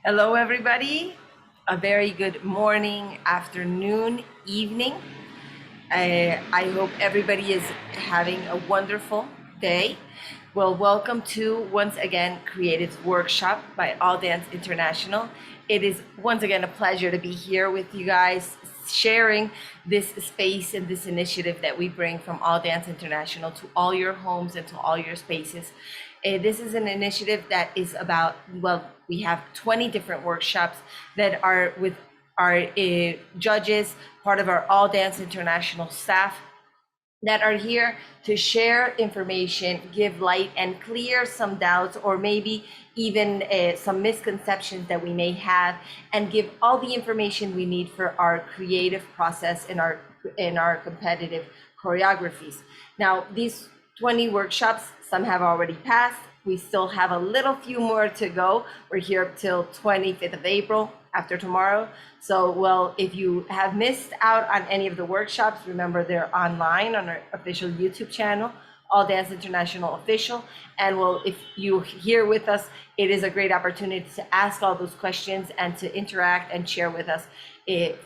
Hello, everybody. A very good morning, afternoon, evening. I hope everybody is having a wonderful day. Well, welcome to once again Creative Workshop by All Dance International. It is once again a pleasure to be here with you guys, sharing this space and this initiative that we bring from All Dance International to all your homes and to all your spaces. This is an initiative that is about, well, we have 20 different workshops that are with our judges, part of our All Dance International staff that are here to share information, give light, and clear some doubts, or maybe even some misconceptions that we may have, and give all the information we need for our creative process in our competitive choreographies. Now, these 20 workshops, some have already passed. We still have a little few more to go. We're here up till 25th of April, after tomorrow. So, well, if you have missed out on any of the workshops, remember they're online on our official YouTube channel, All Dance International Official. And well, if you're here with us, it is a great opportunity to ask all those questions and to interact and share with us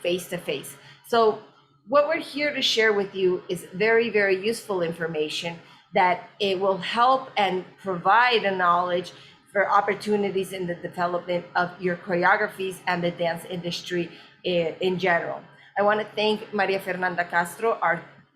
face to face. So what we're here to share with you is very, very useful information that it will help and provide a knowledge for opportunities in the development of your choreographies and the dance industry in general. I want to thank Maria Fernanda Castro,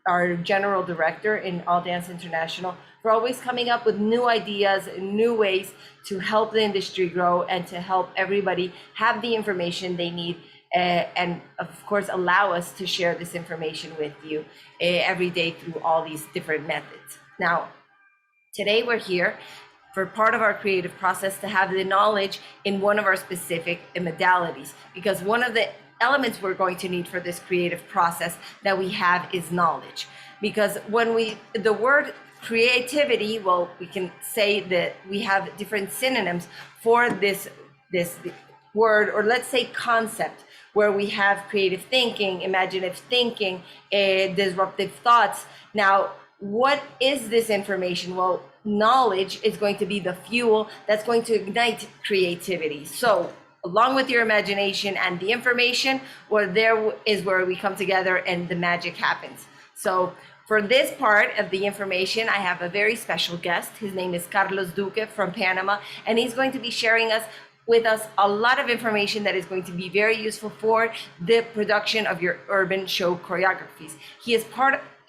our general director in All Dance International, for always coming up with new ideas and new ways to help the industry grow and to help everybody have the information they need, and of course allow us to share this information with you every day through all these different methods. Now, today we're here for part of our creative process to have the knowledge in one of our specific modalities, because one of the elements we're going to need for this creative process that we have is knowledge. Because when the word creativity, well, we can say that we have different synonyms for this word, or let's say concept, where we have creative thinking, imaginative thinking, disruptive thoughts. Now, what is this information? Well, knowledge is going to be the fuel that's going to ignite creativity. So along with your imagination and the information, well, there is where we come together and the magic happens. So for this part of the information, I have a very special guest. His name is Carlos Duque from Panama, and he's going to be sharing with us a lot of information that is going to be very useful for the production of your urban show choreographies. He is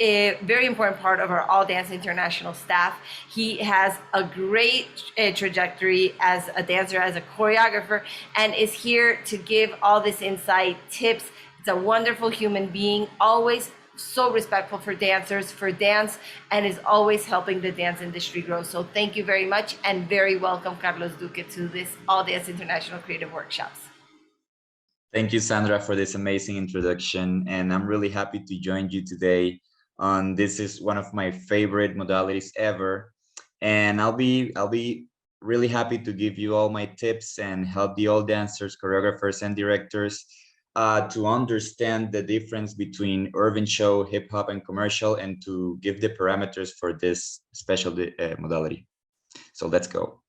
a very important part of our All Dance International staff. He has a great trajectory as a dancer, as a choreographer, and is here to give all this insight, tips. It's a wonderful human being, always so respectful for dancers, for dance, and is always helping the dance industry grow. So thank you very much, and very welcome, Carlos Duque, to this All Dance International Creative Workshops. Thank you, Sandra, for this amazing introduction, and I'm really happy to join you today. This is one of my favorite modalities ever, and I'll be really happy to give you all my tips and help the all dancers, choreographers, and directors to understand the difference between urban show, hip hop, and commercial, and to give the parameters for this special modality. So let's go.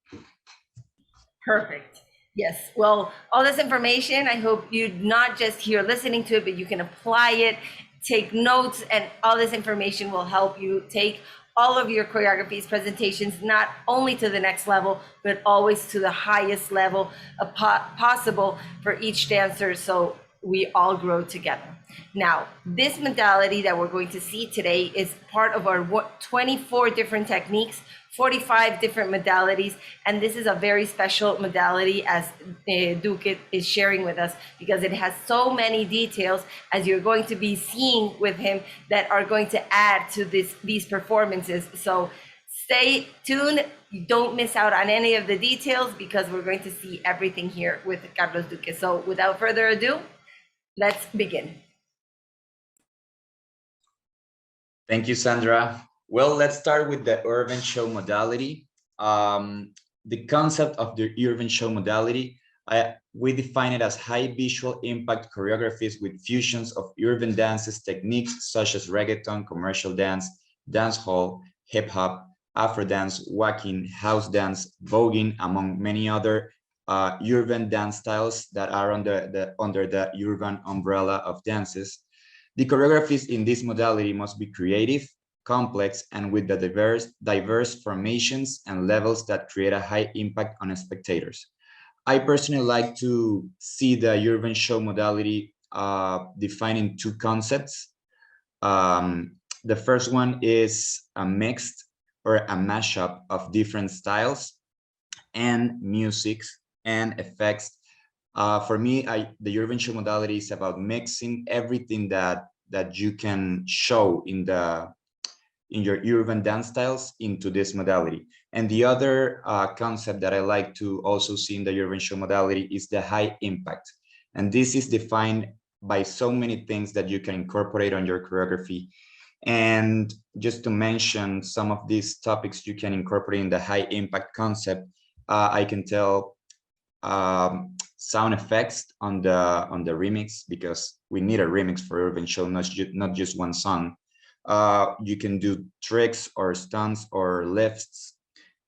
Perfect. Yes. Well, all this information, I hope you're not just here listening to it, but you can apply it, take notes, and all this information will help you take all of your choreographies, presentations, not only to the next level, but always to the highest level possible for each dancer, so we all grow together. Now, this modality that we're going to see today is part of our 24 different techniques, 45 different modalities, and this is a very special modality, as Duque is sharing with us, because it has so many details, as you're going to be seeing with him, that are going to add to these performances. So stay tuned, don't miss out on any of the details, because we're going to see everything here with Carlos Duque. So without further ado, let's begin. Thank you, Sandra. Well, let's start with the urban show modality. The concept of the urban show modality, we define it as high visual impact choreographies with fusions of urban dances techniques such as reggaeton, commercial dance, dancehall, hip hop, Afro dance, walking, house dance, voguing, among many other urban dance styles that are under the urban umbrella of dances. The choreographies in this modality must be creative, complex, and with the diverse formations and levels that create a high impact on spectators. I personally like to see the urban show modality defining two concepts. The first one is a mixed or a mashup of different styles and musics and effects. For me, the urban show modality is about mixing everything that you can show in your urban dance styles into this modality. And the other concept that I like to also see in the urban show modality is the high impact. And this is defined by so many things that you can incorporate on your choreography. And just to mention some of these topics you can incorporate in the high impact concept, I can tell sound effects on the remix, because we need a remix for urban show, not just one song. You can do tricks or stunts or lifts,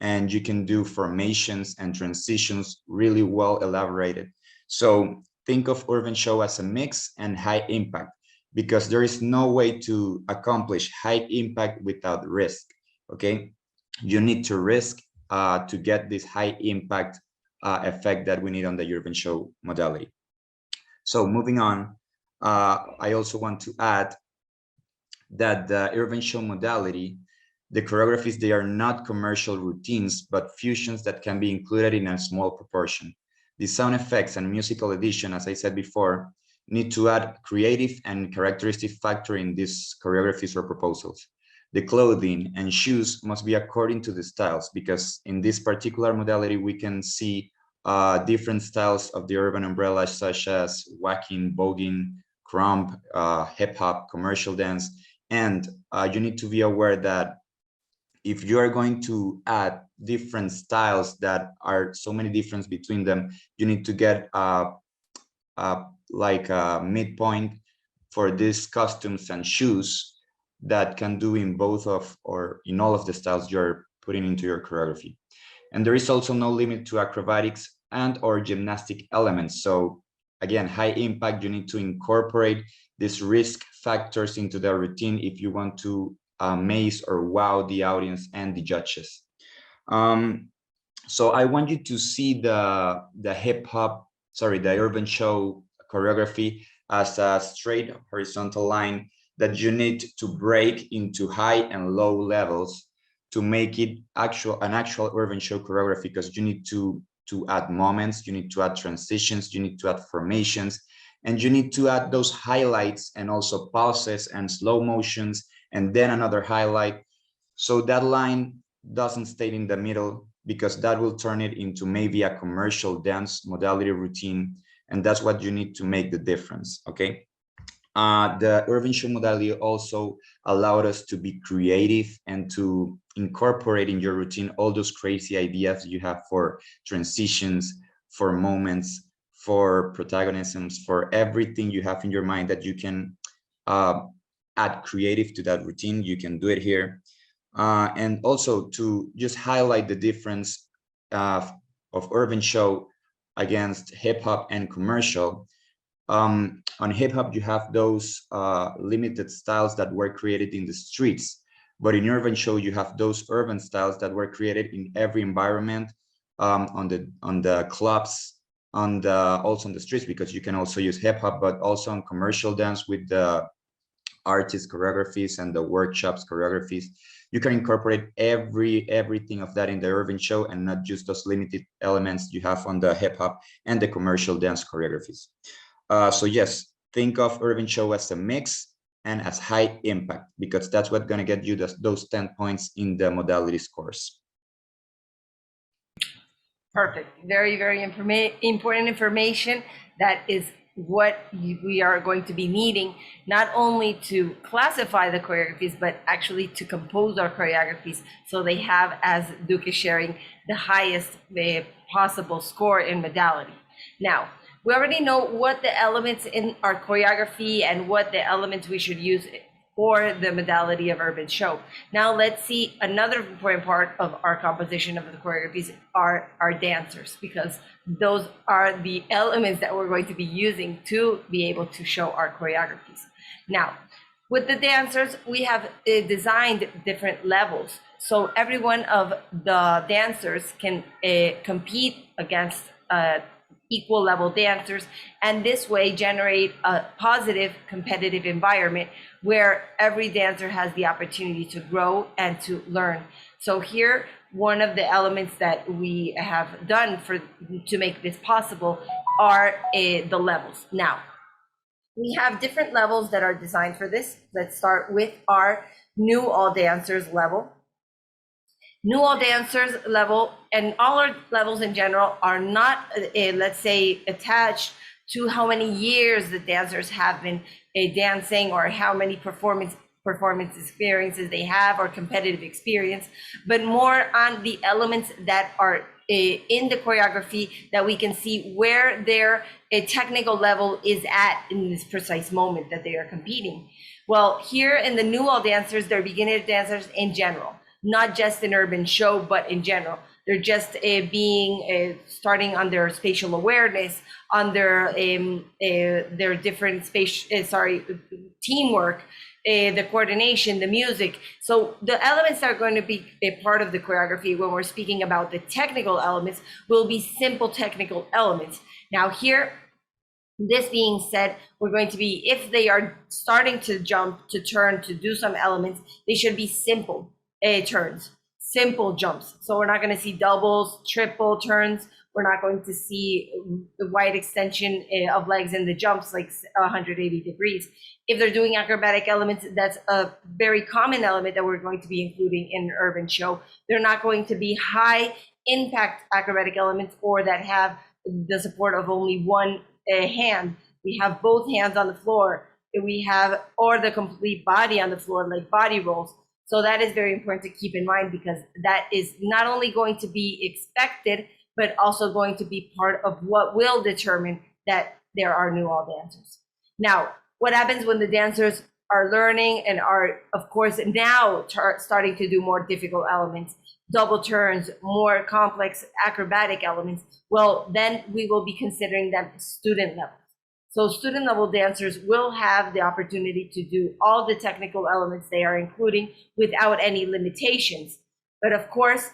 and you can do formations and transitions really well elaborated. So think of urban show as a mix and high impact, because there is no way to accomplish high impact without risk. Okay, you need to risk to get this high impact effect that we need on the urban show modality. So moving on, I also want to add that the urban show modality, the choreographies, they are not commercial routines, but fusions that can be included in a small proportion. The sound effects and musical edition, as I said before, need to add creative and characteristic factor in these choreographies or proposals. The clothing and shoes must be according to the styles, because in this particular modality, we can see different styles of the urban umbrella, such as whacking, voguing, crump, hip hop, commercial dance. And you need to be aware that if you are going to add different styles that are so many difference between them, you need to get like a midpoint for these costumes and shoes that can do in both of or in all of the styles you're putting into your choreography. And there is also no limit to acrobatics and or gymnastic elements. So again, high impact, you need to incorporate these risk factors into the routine if you want to amaze or wow the audience and the judges. So I want you to see the hip hop, sorry, the urban show choreography as a straight horizontal line that you need to break into high and low levels to make it an actual urban show choreography, because you need to add moments, you need to add transitions, you need to add formations, and you need to add those highlights and also pauses and slow motions, and then another highlight. So that line doesn't stay in the middle, because that will turn it into maybe a commercial dance modality routine. And that's what you need to make the difference, okay? The urban show modality also allowed us to be creative and to incorporate in your routine all those crazy ideas you have for transitions, for moments, for protagonisms, for everything you have in your mind that you can add creative to that routine. You can do it here. And also to just highlight the difference of urban show against hip hop and commercial. On hip hop, you have those limited styles that were created in the streets, but in urban show, you have those urban styles that were created in every environment, on the clubs, also on the streets, because you can also use hip hop, but also on commercial dance with the artist choreographies and the workshops choreographies. You can incorporate everything of that in the urban show, and not just those limited elements you have on the hip hop and the commercial dance choreographies. So yes, think of urban show as a mix and as high impact, because that's what's going to get you those 10 points in the modality scores. Perfect. Very, very important information. That is what we are going to be needing, not only to classify the choreographies, but actually to compose our choreographies so they have, as Duque is sharing, the highest possible score in modality. Now, we already know what the elements in our choreography and what the elements we should use for the modality of urban show. Now let's see, another important part of our composition of the choreographies are our dancers, because those are the elements that we're going to be using to be able to show our choreographies. Now, with the dancers, we have designed different levels. So every one of the dancers can compete against equal level dancers, and this way generate a positive competitive environment where every dancer has the opportunity to grow and to learn. So here, one of the elements that we have done to make this possible are the levels. Now, we have different levels that are designed for this. Let's start with our new all dancers level. New all dancers level, and all our levels in general, are not, let's say, attached to how many years the dancers have been dancing, or how many performance experiences they have, or competitive experience, but more on the elements that are in the choreography, that we can see where their technical level is at in this precise moment that they are competing. Well, here in the new all dancers, they're beginner dancers in general, not just in urban show, but in general. They're just starting on their spatial awareness, on their different teamwork, the coordination, the music. So the elements that are going to be a part of the choreography when we're speaking about the technical elements will be simple technical elements. Now here, this being said, we're going to be, if they are starting to jump, to turn, to do some elements, they should be simple turns, simple jumps. So we're not going to see doubles, triple turns. We're not going to see the wide extension of legs in the jumps, like 180 degrees. If they're doing acrobatic elements, that's a very common element that we're going to be including in an urban show. They're not going to be high impact acrobatic elements, or that have the support of only one hand. We have both hands on the floor. We have, or the complete body on the floor, like body rolls. So that is very important to keep in mind, because that is not only going to be expected, but also going to be part of what will determine that there are new all dancers. Now, what happens when the dancers are learning and are, of course, now starting to do more difficult elements, double turns, more complex acrobatic elements? Well, then we will be considering them student level. So student level dancers will have the opportunity to do all the technical elements they are including without any limitations. But of course,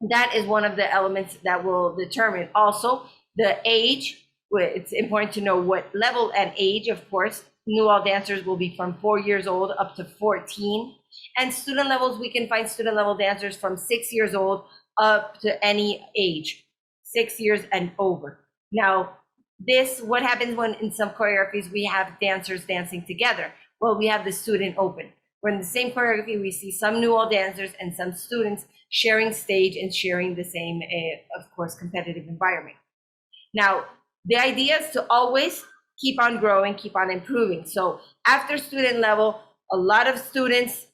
that is one of the elements that will determine also the age. It's important to know what level and age. Of course, new all dancers will be from 4 years old up to 14. And student levels, we can find student level dancers from 6 years old up to any age, 6 years and over. Now, what happens when in some choreographies we have dancers dancing together? Well, we have the student open. Where in the same choreography, we see some new all dancers and some students sharing stage and sharing the same, of course, competitive environment. Now, the idea is to always keep on growing, keep on improving. So after student level, a lot of students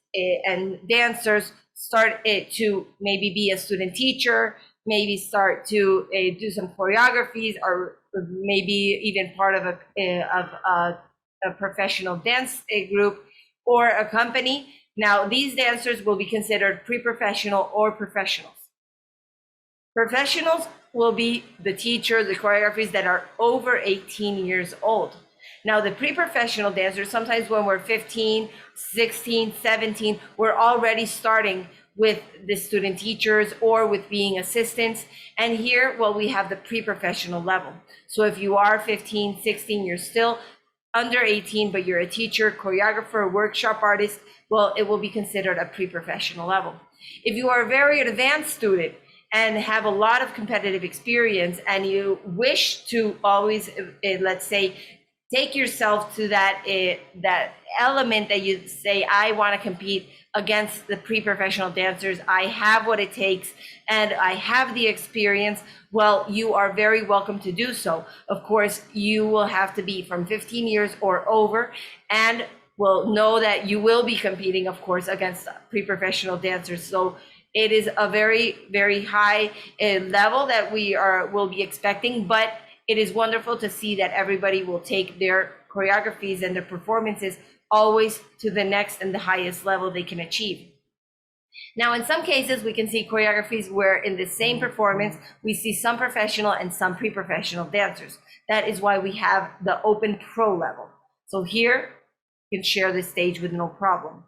and dancers start to maybe be a student teacher, maybe start to do some choreographies, or maybe even part of a professional dance group or a company. Now, these dancers will be considered pre-professional or professionals. Professionals will be the teachers, the choreographers that are over 18 years old. Now, the pre-professional dancers, sometimes when we're 15, 16, 17, we're already starting with the student teachers or with being assistants. And here, well, we have the pre-professional level. So if you are 15, 16, you're still under 18, but you're a teacher, choreographer, workshop artist, well, it will be considered a pre-professional level. If you are a very advanced student and have a lot of competitive experience, and you wish to always, let's say, take yourself to that element that you say, I want to compete against the pre-professional dancers, I have what it takes, and I have the experience, well, you are very welcome to do so. Of course, you will have to be from 15 years or over, and will know that you will be competing, of course, against pre-professional dancers. So it is a very, very high level that we will be expecting, but it is wonderful to see that everybody will take their choreographies and their performances always to the next and the highest level they can achieve. Now, in some cases, we can see choreographies where in the same performance, we see some professional and some pre-professional dancers. That is why we have the open pro level. So here, you can share the stage with no problem.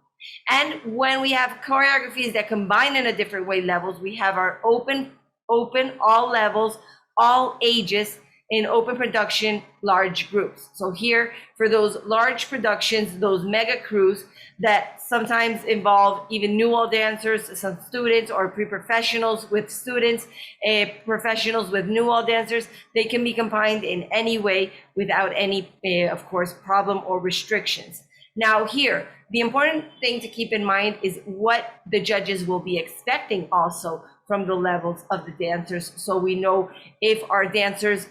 And when we have choreographies that combine in a different way levels, we have our open, all levels, all ages, in open production, large groups. So here, for those large productions, those mega crews that sometimes involve even new all dancers, some students, or pre-professionals with students, professionals with new all dancers, they can be combined in any way without any, of course, problem or restrictions. Now here, the important thing to keep in mind is what the judges will be expecting also from the levels of the dancers, so we know if our dancers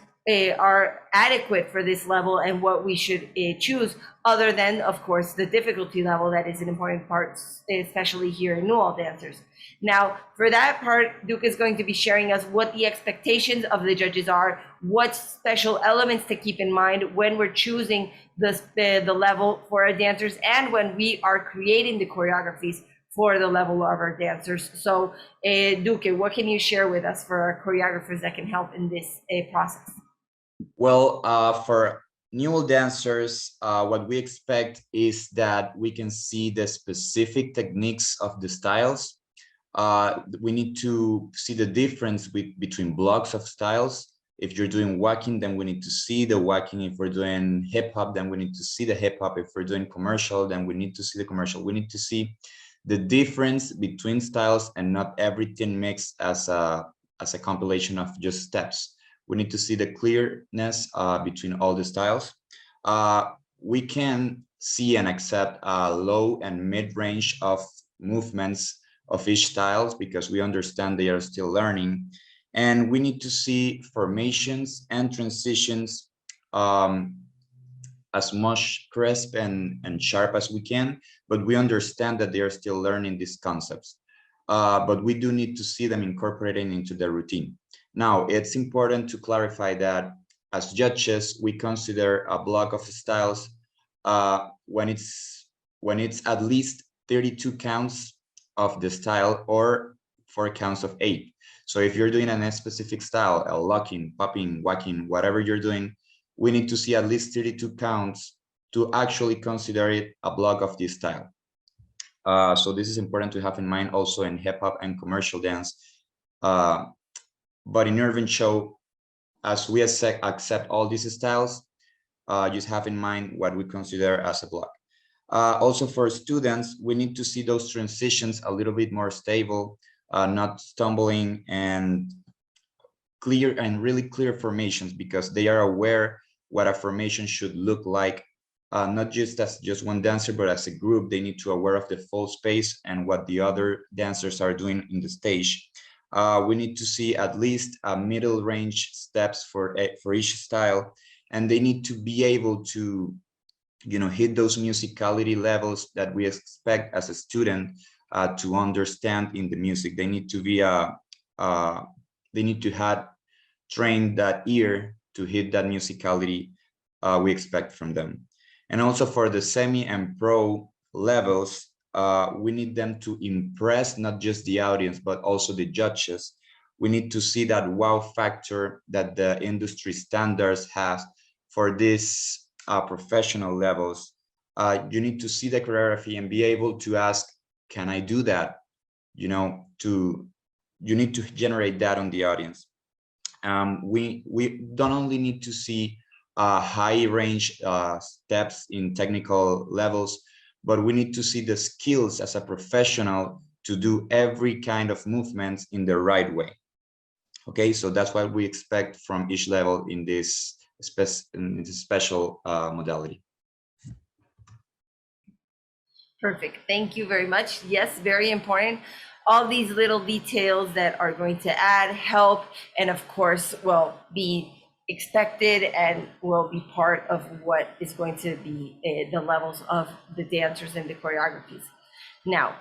are adequate for this level and what we should choose, other than, of course, the difficulty level that is an important part, especially here in New All Dancers. Now, for that part, Duke is going to be sharing us what the expectations of the judges are, what special elements to keep in mind when we're choosing the level for our dancers and when we are creating the choreographies for the level of our dancers. So, Duque, what can you share with us for our choreographers that can help in this process? Well, for new dancers, what we expect is that we can see the specific techniques of the styles. We need to see the difference between blocks of styles. If you're doing walking, then we need to see the walking. If we're doing hip hop, then we need to see the hip hop. If we're doing commercial, then we need to see the commercial. We need to see the difference between styles and not everything mixed as a compilation of just steps. We need to see the clearness between all the styles. We can see and accept low and mid range of movements of each styles because we understand they are still learning. And we need to see formations and transitions as much crisp and sharp as we can, but we understand that they are still learning these concepts. But we do need to see them incorporating into their routine. Now, it's important to clarify that as judges, we consider a block of styles when it's at least 32 counts of the style or 4 counts of 8. So if you're doing a specific style, a locking, popping, whacking, whatever you're doing, we need to see at least 32 counts to actually consider it a block of this style. So this is important to have in mind also in hip hop and commercial dance. But in urban show, as we accept all these styles, just have in mind what we consider as a block. Also for students, we need to see those transitions a little bit more stable, not stumbling, and clear and really clear formations because they are aware what a formation should look like, not just as just one dancer, but as a group. They need to aware of the full space and what the other dancers are doing in the stage. We need to see at least a middle range steps for each style, and they need to be able to, hit those musicality levels that we expect as a student to understand in the music. They need to be they need to have trained that ear to hit that musicality we expect from them. And also for the semi and pro levels, we need them to impress not just the audience, but also the judges. We need to see that wow factor that the industry standards have for these professional levels. You need to see the choreography and be able to ask, can I do that? You need to generate that on the audience. We don't only need to see high range steps in technical levels, but we need to see the skills as a professional to do every kind of movements in the right way. Okay, so that's what we expect from each level in this special modality. Perfect. Thank you very much. Yes, very important. All these little details that are going to add, help, and of course, will be expected and will be part of what is going to be the levels of the dancers and the choreographies. Now,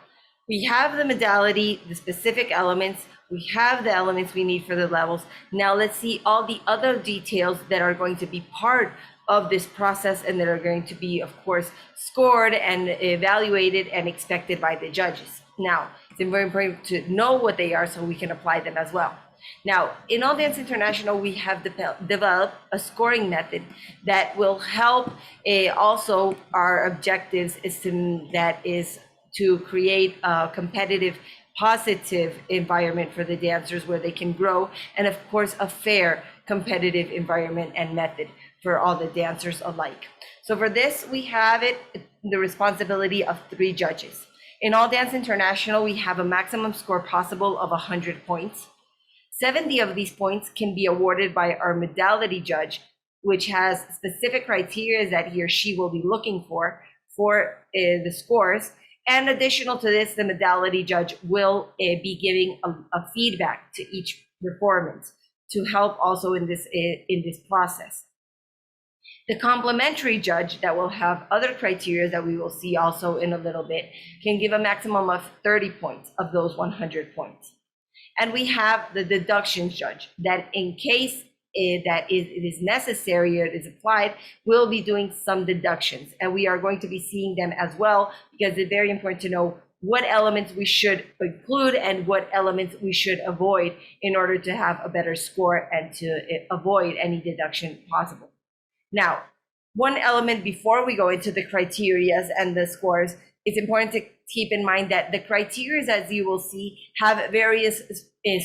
we have the modality, the specific elements, we have the elements we need for the levels. Now let's see all the other details that are going to be part of this process and that are going to be, of course, scored and evaluated and expected by the judges. Now, it's very important to know what they are so we can apply them as well. Now, in All Dance International, we have developed a scoring method that will help also our objectives that is to create a competitive, positive environment for the dancers where they can grow, and of course, a fair, competitive environment and method for all the dancers alike. So for this, we have the responsibility of 3 judges. In All Dance International, we have a maximum score possible of 100 points. 70 of these points can be awarded by our modality judge, which has specific criteria that he or she will be looking for the scores. And additional to this, the modality judge will be giving a feedback to each performance to help also in this process. The complementary judge that will have other criteria that we will see also in a little bit can give a maximum of 30 points of those 100 points. And we have the deductions judge that in case it is necessary or it is applied, we'll be doing some deductions. And we are going to be seeing them as well, because it's very important to know what elements we should include and what elements we should avoid in order to have a better score and to avoid any deduction possible. Now, one element before we go into the criteria and the scores, it's important to keep in mind that the criteria, as you will see, have various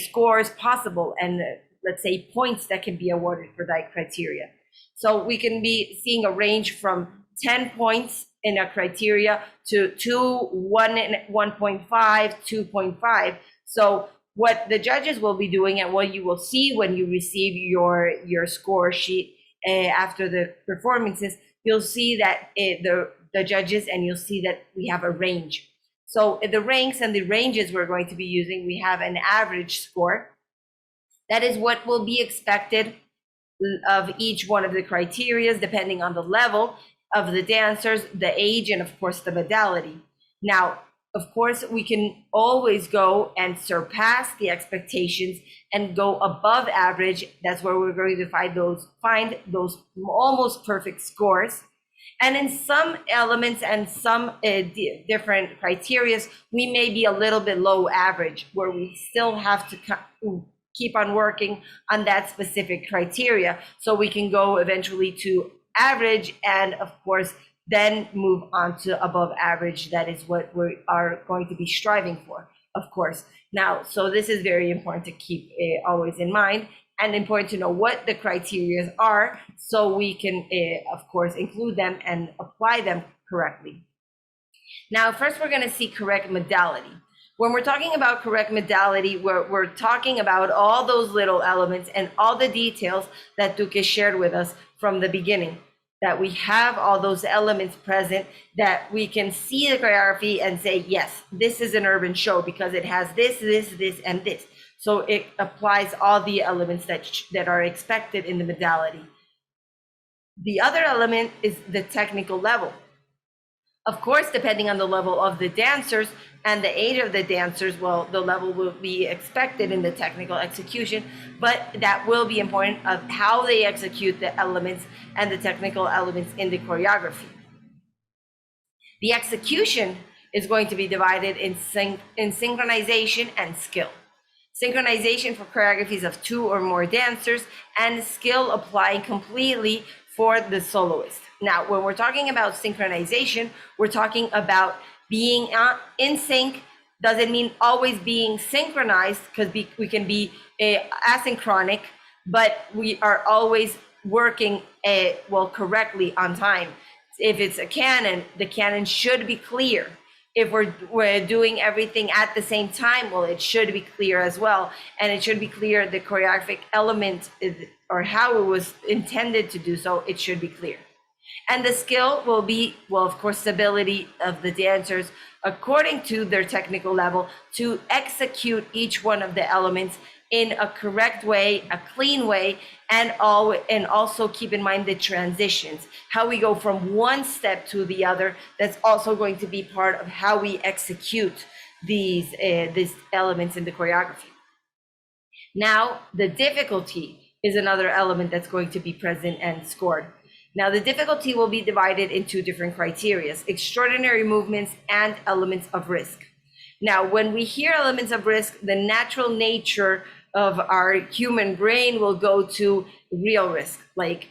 scores possible and let's say points that can be awarded for that criteria. So we can be seeing a range from 10 points in a criteria to 2, 1, 1.5, 2.5. So what the judges will be doing and what you will see when you receive your score sheet after the performances, you'll see that the judges, and you'll see that we have a range. So the ranks and the ranges we're going to be using, we have an average score. That is what will be expected of each one of the criteria, depending on the level of the dancers, the age, and of course the modality. Now, of course, we can always go and surpass the expectations and go above average. That's where we're going to find those almost perfect scores. And in some elements and some different criteria, we may be a little bit low average, where we still have to keep on working on that specific criteria so we can go eventually to average, and of course then move on to above average. That is what we are going to be striving for, of course. Now, so this is very important to keep always in mind, and important to know what the criteria are so we can of course include them and apply them correctly. Now, first we're going to see correct modality. When we're talking about correct modality, we're talking about all those little elements and all the details that Duque shared with us from the beginning, that we have all those elements present, that we can see the choreography and say, yes, this is an urban show because it has this, and this. So it applies all the elements that are expected in the modality. The other element is the technical level. Of course, depending on the level of the dancers and the age of the dancers, well, the level will be expected in the technical execution, but that will be important of how they execute the elements and the technical elements in the choreography. The execution is going to be divided in synchronization and skill. Synchronization for choreographies of 2 or more dancers, and skill applying completely for the soloist. Now, when we're talking about synchronization, we're talking about being in sync. Doesn't mean always being synchronized, because we can be asynchronic, but we are always working correctly on time. If it's a canon, the canon should be clear. If we're doing everything at the same time, well, it should be clear as well. And it should be clear the choreographic element or how it was intended to do so, it should be clear. And the skill will be, well, of course, stability of the dancers according to their technical level to execute each one of the elements in a correct way, a clean way, and also keep in mind the transitions, how we go from one step to the other. That's also going to be part of how we execute these elements in the choreography. Now, the difficulty is another element that's going to be present and scored. Now, the difficulty will be divided in two different criteria: extraordinary movements and elements of risk. Now, when we hear elements of risk, the natural nature of our human brain will go to real risk, like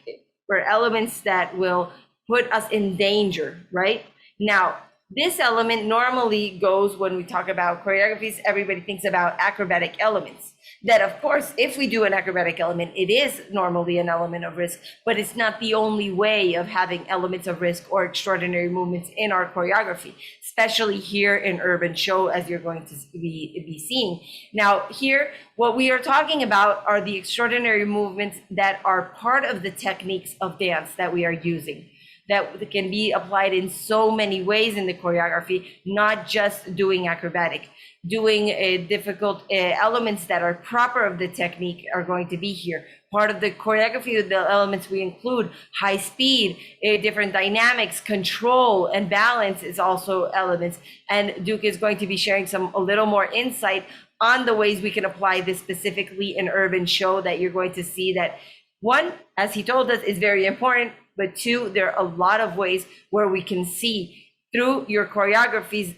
for elements that will put us in danger, right? Now, this element normally goes when we talk about choreographies, everybody thinks about acrobatic elements. That, of course, if we do an acrobatic element, it is normally an element of risk, but it's not the only way of having elements of risk or extraordinary movements in our choreography, especially here in urban show, as you're going to be seeing. Now, here, what we are talking about are the extraordinary movements that are part of the techniques of dance that we are using, that can be applied in so many ways in the choreography, not just doing acrobatic. Doing difficult elements that are proper of the technique are going to be here. Part of the choreography of the elements we include high speed, different dynamics, control, and balance is also elements. And Duque is going to be sharing a little more insight on the ways we can apply this specifically in urban show, that you're going to see that, one, as he told us, is very important, but two, there are a lot of ways where we can see through your choreographies,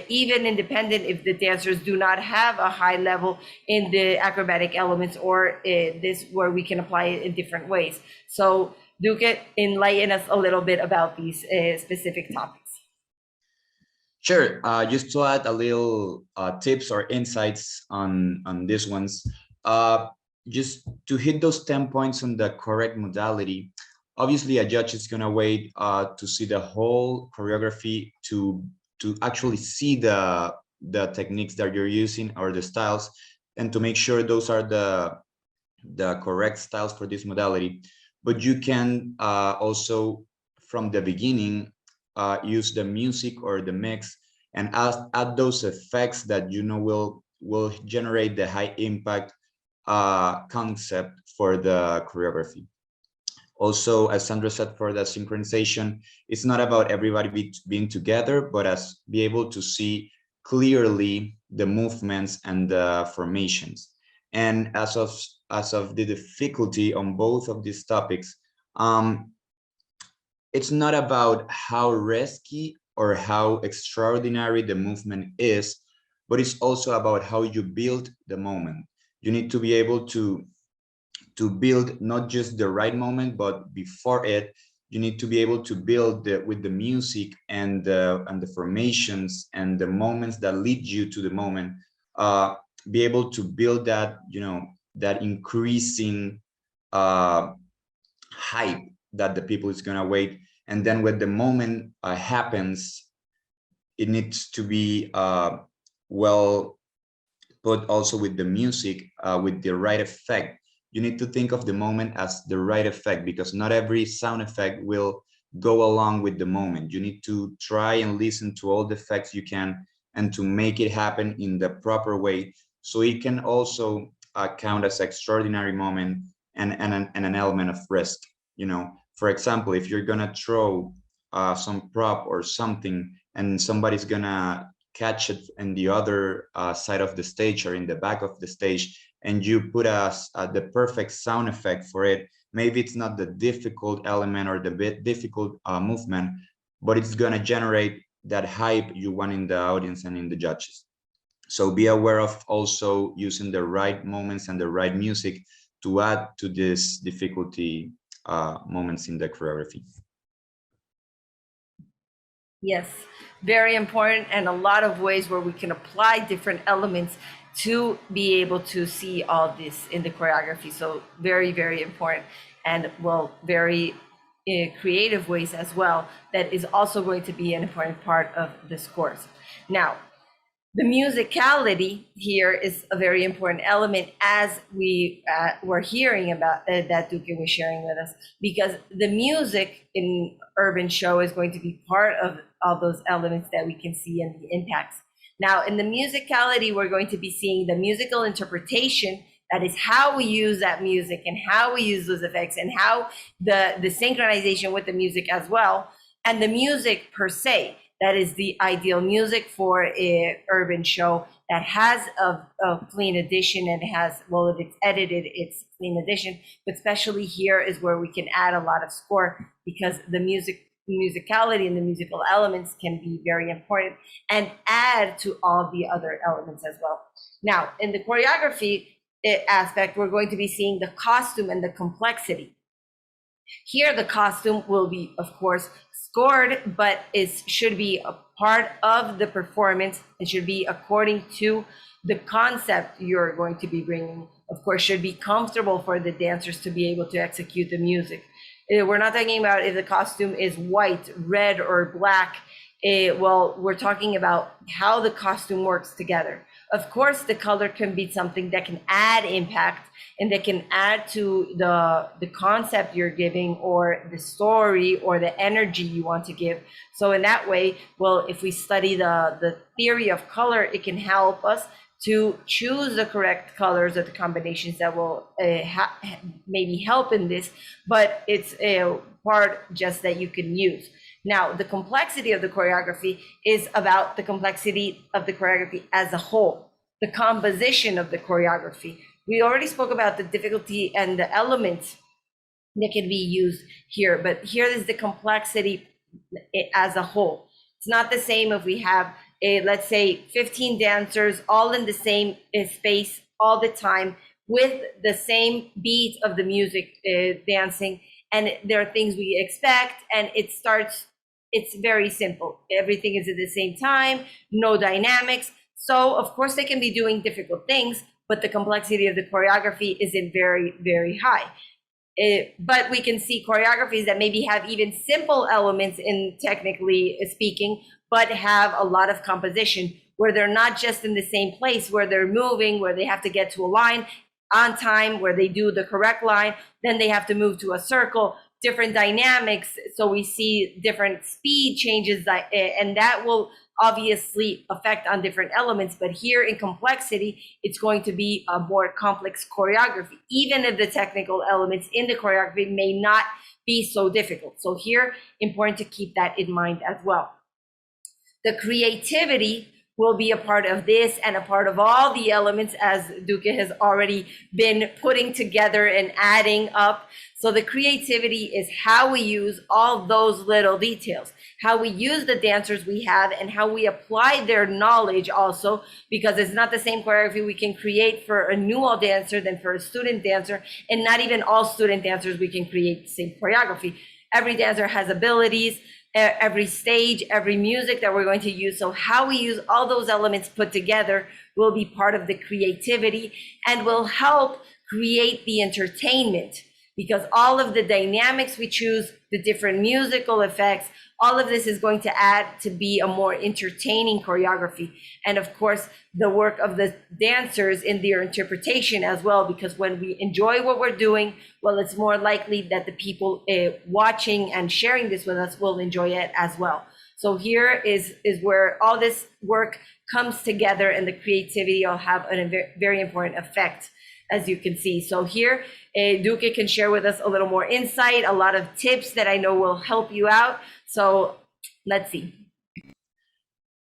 even independent if the dancers do not have a high level in the acrobatic elements, or this where we can apply it in different ways. So Duque, enlighten us a little bit about these specific topics. Sure. Just to add a little tips or insights on these ones, just to hit those 10 points on the correct modality. Obviously, a judge is gonna wait to see the whole choreography to actually see the techniques that you're using or the styles, and to make sure those are the correct styles for this modality. But you can also, from the beginning, use the music or the mix and add those effects that you know will generate the high impact concept for the choreography. Also, as Sandra said, for the synchronization, it's not about everybody being together, but as be able to see clearly the movements and the formations. And as of the difficulty on both of these topics, it's not about how risky or how extraordinary the movement is, but it's also about how you build the moment. You need to be able to build not just the right moment, but before it, you need to be able to build with the music and the formations and the moments that lead you to the moment. Be able to build that, you know, that increasing hype that the people is gonna wait. And then when the moment happens, it needs to be well put also with the music, with the right effect. You need to think of the moment as the right effect, because not every sound effect will go along with the moment. You need to try and listen to all the effects you can and to make it happen in the proper way, so it can also count as extraordinary moment and an element of risk. You know, for example, if you're gonna throw some prop or something and somebody's gonna catch it in the other side of the stage or in the back of the stage, and you put the perfect sound effect for it, maybe it's not the difficult element or the difficult movement, but it's gonna generate that hype you want in the audience and in the judges. So be aware of also using the right moments and the right music to add to this difficulty moments in the choreography. Yes, very important, and a lot of ways where we can apply different elements to be able to see all this in the choreography. So very, very important, and well, very creative ways as well. That is also going to be an important part of this course. Now, the musicality here is a very important element, as we were hearing about that Duque was sharing with us, because the music in urban show is going to be part of all those elements that we can see and the impacts. Now, in the musicality, we're going to be seeing the musical interpretation. That is how we use that music and how we use those effects and how the synchronization with the music as well, and the music per se. that is the ideal music for a urban show that has a clean edition and has, well, if it's edited, it's clean edition. But especially here is where we can add a lot of score, because the musicality and the musical elements can be very important and add to all the other elements as well. Now, in the choreography aspect, we're going to be seeing the costume and the complexity. Here, the costume will be, of course, scored, but it should be a part of the performance. It should be according to the concept you're going to be bringing. Of course, should be comfortable for the dancers to be able to execute the music. We're not talking about if the costume is white, red, or black. Well, we're talking about how the costume works together. Of course, the color can be something that can add impact and that can add to the concept you're giving, or the story, or the energy you want to give. So in that way, well, if we study the theory of color, it can help us to choose the correct colors or the combinations that will maybe help in this, but it's a part just that you can use. Now, the complexity of the choreography is about the complexity of the choreography as a whole, the composition of the choreography. We already spoke about the difficulty and the elements that can be used here, but here is the complexity as a whole. It's not the same if we have, let's say, 15 dancers all in the same space all the time with the same beat of the music dancing, and there are things we expect, and it's very simple. Everything is at the same time, no dynamics. So of course they can be doing difficult things, but the complexity of the choreography isn't very, very high. But we can see choreographies that maybe have even simple elements in technically speaking, but have a lot of composition, where they're not just in the same place, where they're moving, where they have to get to a line on time, where they do the correct line, then they have to move to a circle, different dynamics. So we see different speed changes, and that will obviously affect on different elements. But here in complexity, it's going to be a more complex choreography, even if the technical elements in the choreography may not be so difficult. So here, important to keep that in mind as well. The creativity will be a part of this and a part of all the elements, as Duque has already been putting together and adding up. So the creativity is how we use all those little details, how we use the dancers we have, and how we apply their knowledge also, because it's not the same choreography we can create for a new dancer than for a student dancer, and not even all student dancers we can create the same choreography. Every dancer has abilities, every stage, every music that we're going to use. So how we use all those elements put together will be part of the creativity and will help create the entertainment, because all of the dynamics we choose, the different musical effects, all of this is going to add to be a more entertaining choreography. And of course, the work of the dancers in their interpretation as well, because when we enjoy what we're doing, well, it's more likely that the people watching and sharing this with us will enjoy it as well. So here is where all this work comes together, and the creativity will have a very important effect, as you can see. So here, Duque can share with us a little more insight, a lot of tips that I know will help you out. So let's see.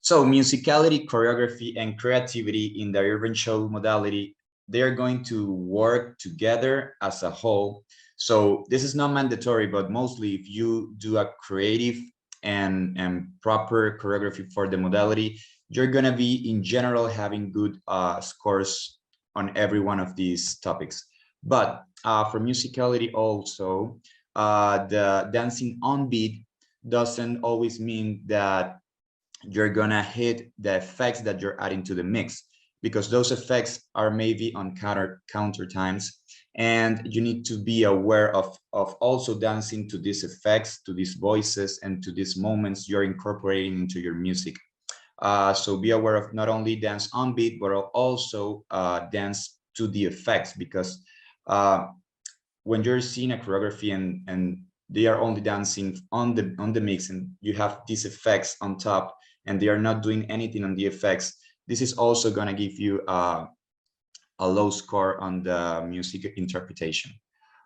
So musicality, choreography, and creativity in the urban show modality, they are going to work together as a whole. So this is not mandatory, but mostly if you do a creative and proper choreography for the modality, you're going to be in general having good scores on every one of these topics. But for musicality also, the dancing on beat doesn't always mean that you're gonna hit the effects that you're adding to the mix, because those effects are maybe on counter times, and you need to be aware of also dancing to these effects, to these voices, and to these moments you're incorporating into your music. So be aware of not only dance on beat, but also dance to the effects, because when you're seeing a choreography and they are only dancing on the mix, and you have these effects on top, and they are not doing anything on the effects, this is also going to give you a low score on the music interpretation.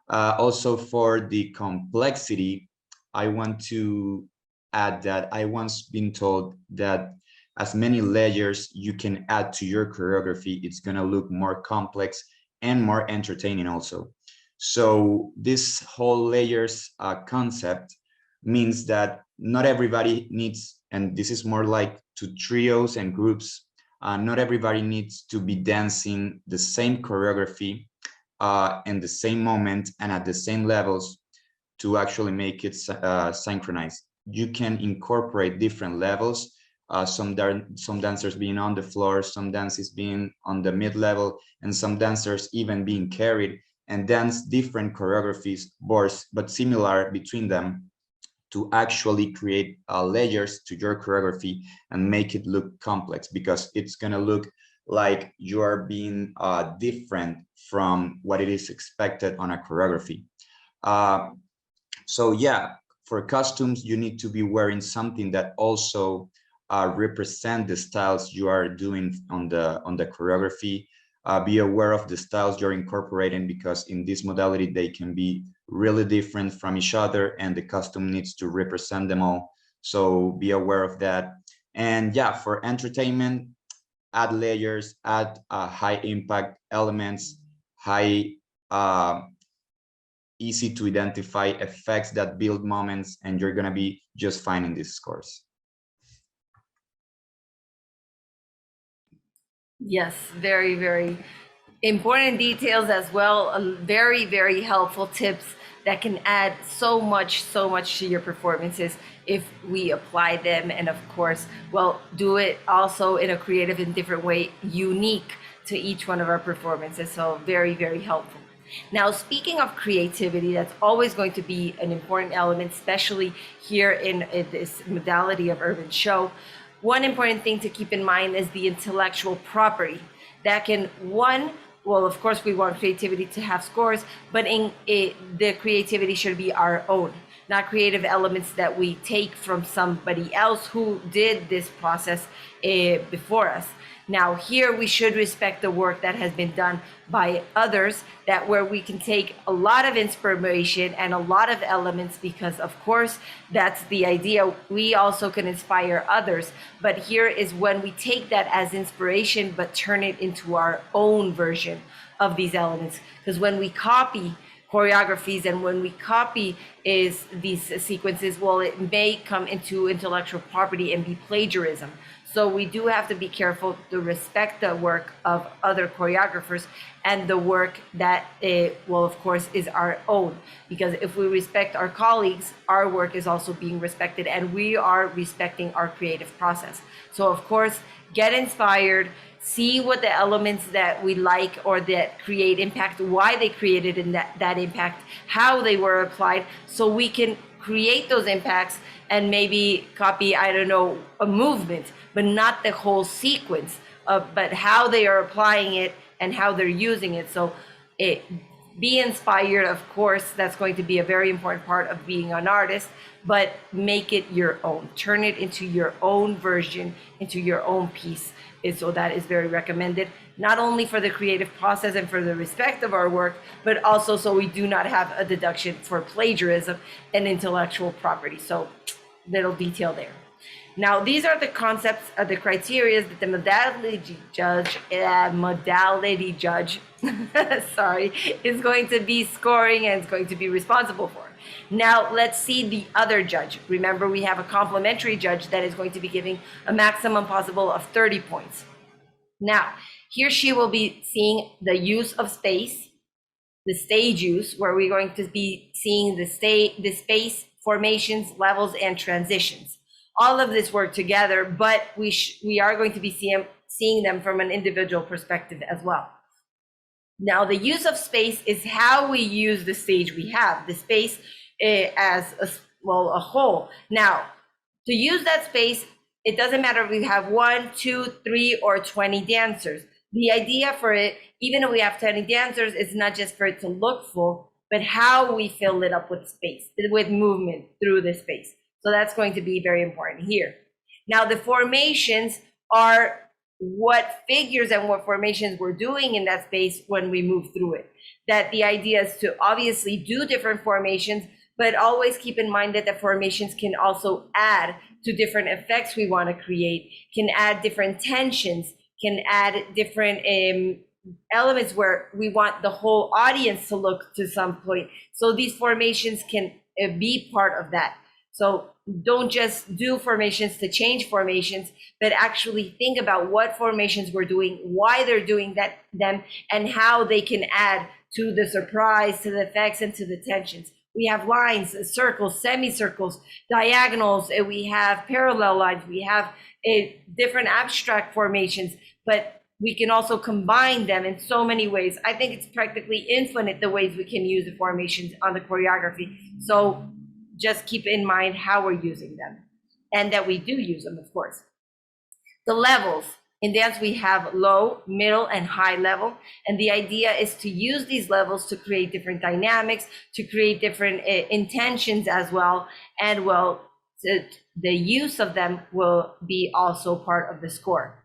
Also for the complexity, I want to add that I once been told that as many layers you can add to your choreography, it's gonna look more complex and more entertaining also. So this whole layers concept means that not everybody needs, and this is more like to trios and groups, not everybody needs to be dancing the same choreography in the same moment and at the same levels to actually make it synchronized. You can incorporate different levels. Some dancers being on the floor, some dances being on the mid level, and some dancers even being carried and dance different choreographies, but similar between them to actually create layers to your choreography and make it look complex, because it's going to look like you are being different from what it is expected on a choreography. Uh, so yeah, for costumes, you need to be wearing something that also represent the styles you are doing on the choreography. Be aware of the styles you're incorporating, because in this modality, they can be really different from each other and the costume needs to represent them all. So be aware of that. And yeah, for entertainment, add layers, add high impact elements, high easy to identify effects that build moments, and you're going to be just fine in this course. Yes, very, very important details as well. Very, very helpful tips that can add so much to your performances if we apply them. And of course, well, do it also in a creative and different way, unique to each one of our performances. So very, very helpful. Now, speaking of creativity, that's always going to be an important element, especially here in this modality of urban show. One important thing to keep in mind is the intellectual property that can, one, well, of course, we want creativity to have scores, but the creativity should be our own, not creative elements that we take from somebody else who did this process before us. Now, here we should respect the work that has been done by others, that where we can take a lot of inspiration and a lot of elements, because of course, that's the idea. We also can inspire others, but here is when we take that as inspiration, but turn it into our own version of these elements. Because when we copy choreographies and when we copy is these sequences, well, it may come into intellectual property and be plagiarism. So we do have to be careful to respect the work of other choreographers and the work that, well, of course, is our own. Because if we respect our colleagues, our work is also being respected, and we are respecting our creative process. So, of course, get inspired, see what the elements that we like or that create impact, why they created in that impact, how they were applied, so we can create those impacts and maybe copy, I don't know, a movement, but not the whole sequence, but how they are applying it and how they're using it. So be inspired, of course, that's going to be a very important part of being an artist, but make it your own. Turn it into your own version, into your own piece. So that is very recommended, not only for the creative process and for the respect of our work, but also so we do not have a deduction for plagiarism and intellectual property. So little detail there. Now, these are the concepts, the criteria that the modality judge, sorry, is going to be scoring and is going to be responsible for. Now, let's see the other judge. Remember, we have a complementary judge that is going to be giving a maximum possible of 30 points. Now, he or she will be seeing the use of space, the stage use, where we're going to be seeing the space, formations, levels, and transitions. All of this work together, but we are going to be seeing them from an individual perspective as well. Now, the use of space is how we use the stage we have, the space as a whole. Now, to use that space, it doesn't matter if we have 1, 2, 3, or 20 dancers. The idea for it, even if we have 20 dancers, is not just for it to look full, but how we fill it up with space, with movement through the space. So that's going to be very important here. Now, the formations are what figures and what formations we're doing in that space when we move through it. That the idea is to obviously do different formations, but always keep in mind that the formations can also add to different effects we want to create, can add different tensions, can add different elements where we want the whole audience to look to some point. So these formations can be part of that. So don't just do formations to change formations, but actually think about what formations we're doing, why they're doing them, and how they can add to the surprise, to the effects, and to the tensions. We have lines, circles, semicircles, diagonals, we have parallel lines, we have different abstract formations, but we can also combine them in so many ways. I think it's practically infinite the ways we can use the formations on the choreography. So just keep in mind how we're using them, and that we do use them, of course. The levels. In dance, we have low, middle, and high level. And the idea is to use these levels to create different dynamics, to create different intentions as well. And well, the use of them will be also part of the score.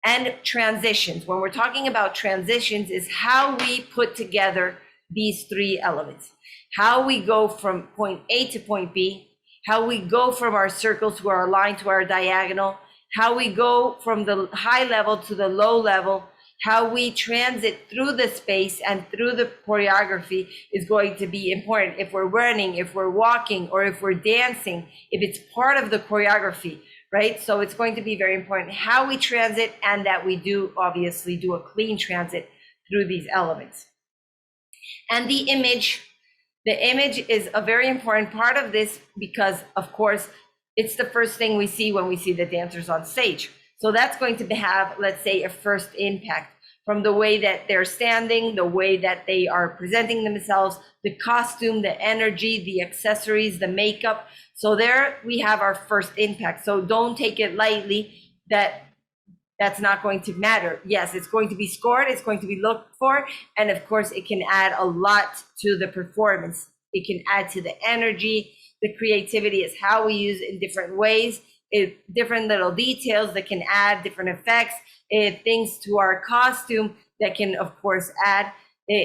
And transitions. When we're talking about transitions, is how we put together these three elements. How we go from point A to point B, how we go from our circles to our line to our diagonal, how we go from the high level to the low level, how we transit through the space and through the choreography is going to be important. If we're running, if we're walking, or if we're dancing, if it's part of the choreography, right? So it's going to be very important how we transit, and that we do obviously do a clean transit through these elements. And the image is a very important part of this, because of course, it's the first thing we see when we see the dancers on stage. So that's going to have, let's say, a first impact from the way that they're standing, the way that they are presenting themselves, the costume, the energy, the accessories, the makeup. So there we have our first impact. So don't take it lightly that that's not going to matter. Yes, it's going to be scored, it's going to be looked for, and of course it can add a lot to the performance. It can add to the energy. The creativity is how we use it in different ways, different little details that can add different effects, things to our costume that can, of course, add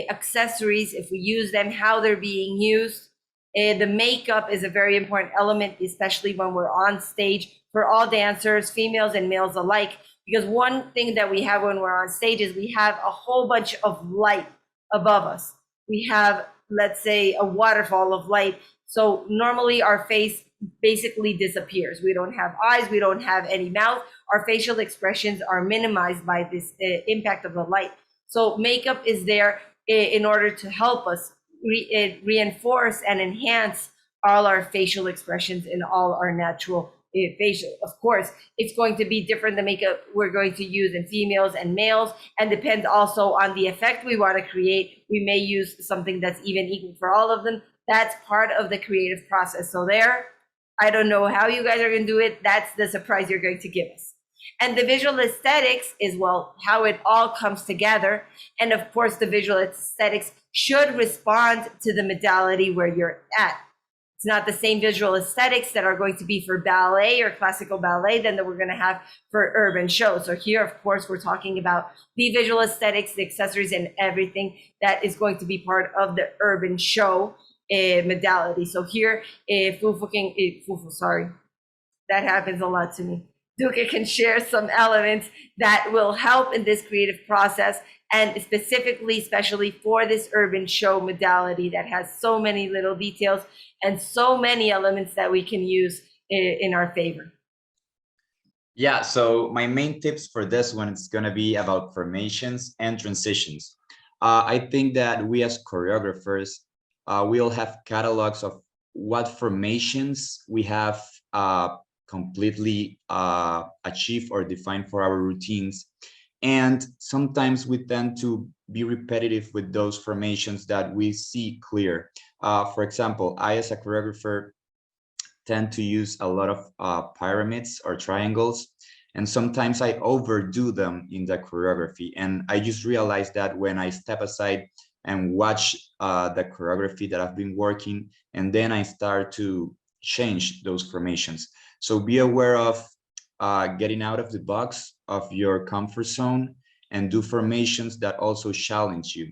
accessories if we use them, how they're being used. The makeup is a very important element, especially when we're on stage, for all dancers, females and males alike, because one thing that we have when we're on stage is we have a whole bunch of light above us. We have, let's say, a waterfall of light. So normally our face basically disappears. We don't have eyes, we don't have any mouth. Our facial expressions are minimized by this impact of the light. So makeup is there in order to help us reinforce and enhance all our facial expressions and all our natural facial. Of course, it's going to be different, the makeup we're going to use in females and males, and depends also on the effect we want to create. We may use something that's even equal for all of them. That's part of the creative process. So there, I don't know how you guys are going to do it. That's the surprise you're going to give us. And the visual aesthetics is, well, how it all comes together. And of course, the visual aesthetics should respond to the modality where you're at. It's not the same visual aesthetics that are going to be for ballet or classical ballet than that we're going to have for urban shows. So here, of course, we're talking about the visual aesthetics, the accessories, and everything that is going to be part of the urban show modality. So here, sorry, that happens a lot to me. Duque can share some elements that will help in this creative process, and specifically, especially for this urban show modality that has so many little details and so many elements that we can use in our favor. Yeah, so my main tips for this one is going to be about formations and transitions. I think that we as choreographers, we'll have catalogs of what formations we have completely achieved or defined for our routines. And sometimes we tend to be repetitive with those formations that we see clear. For example, I as a choreographer tend to use a lot of pyramids or triangles, and sometimes I overdo them in the choreography. And I just realized that when I step aside and watch the choreography that I've been working, and then I start to change those formations. So be aware of getting out of the box of your comfort zone and do formations that also challenge you.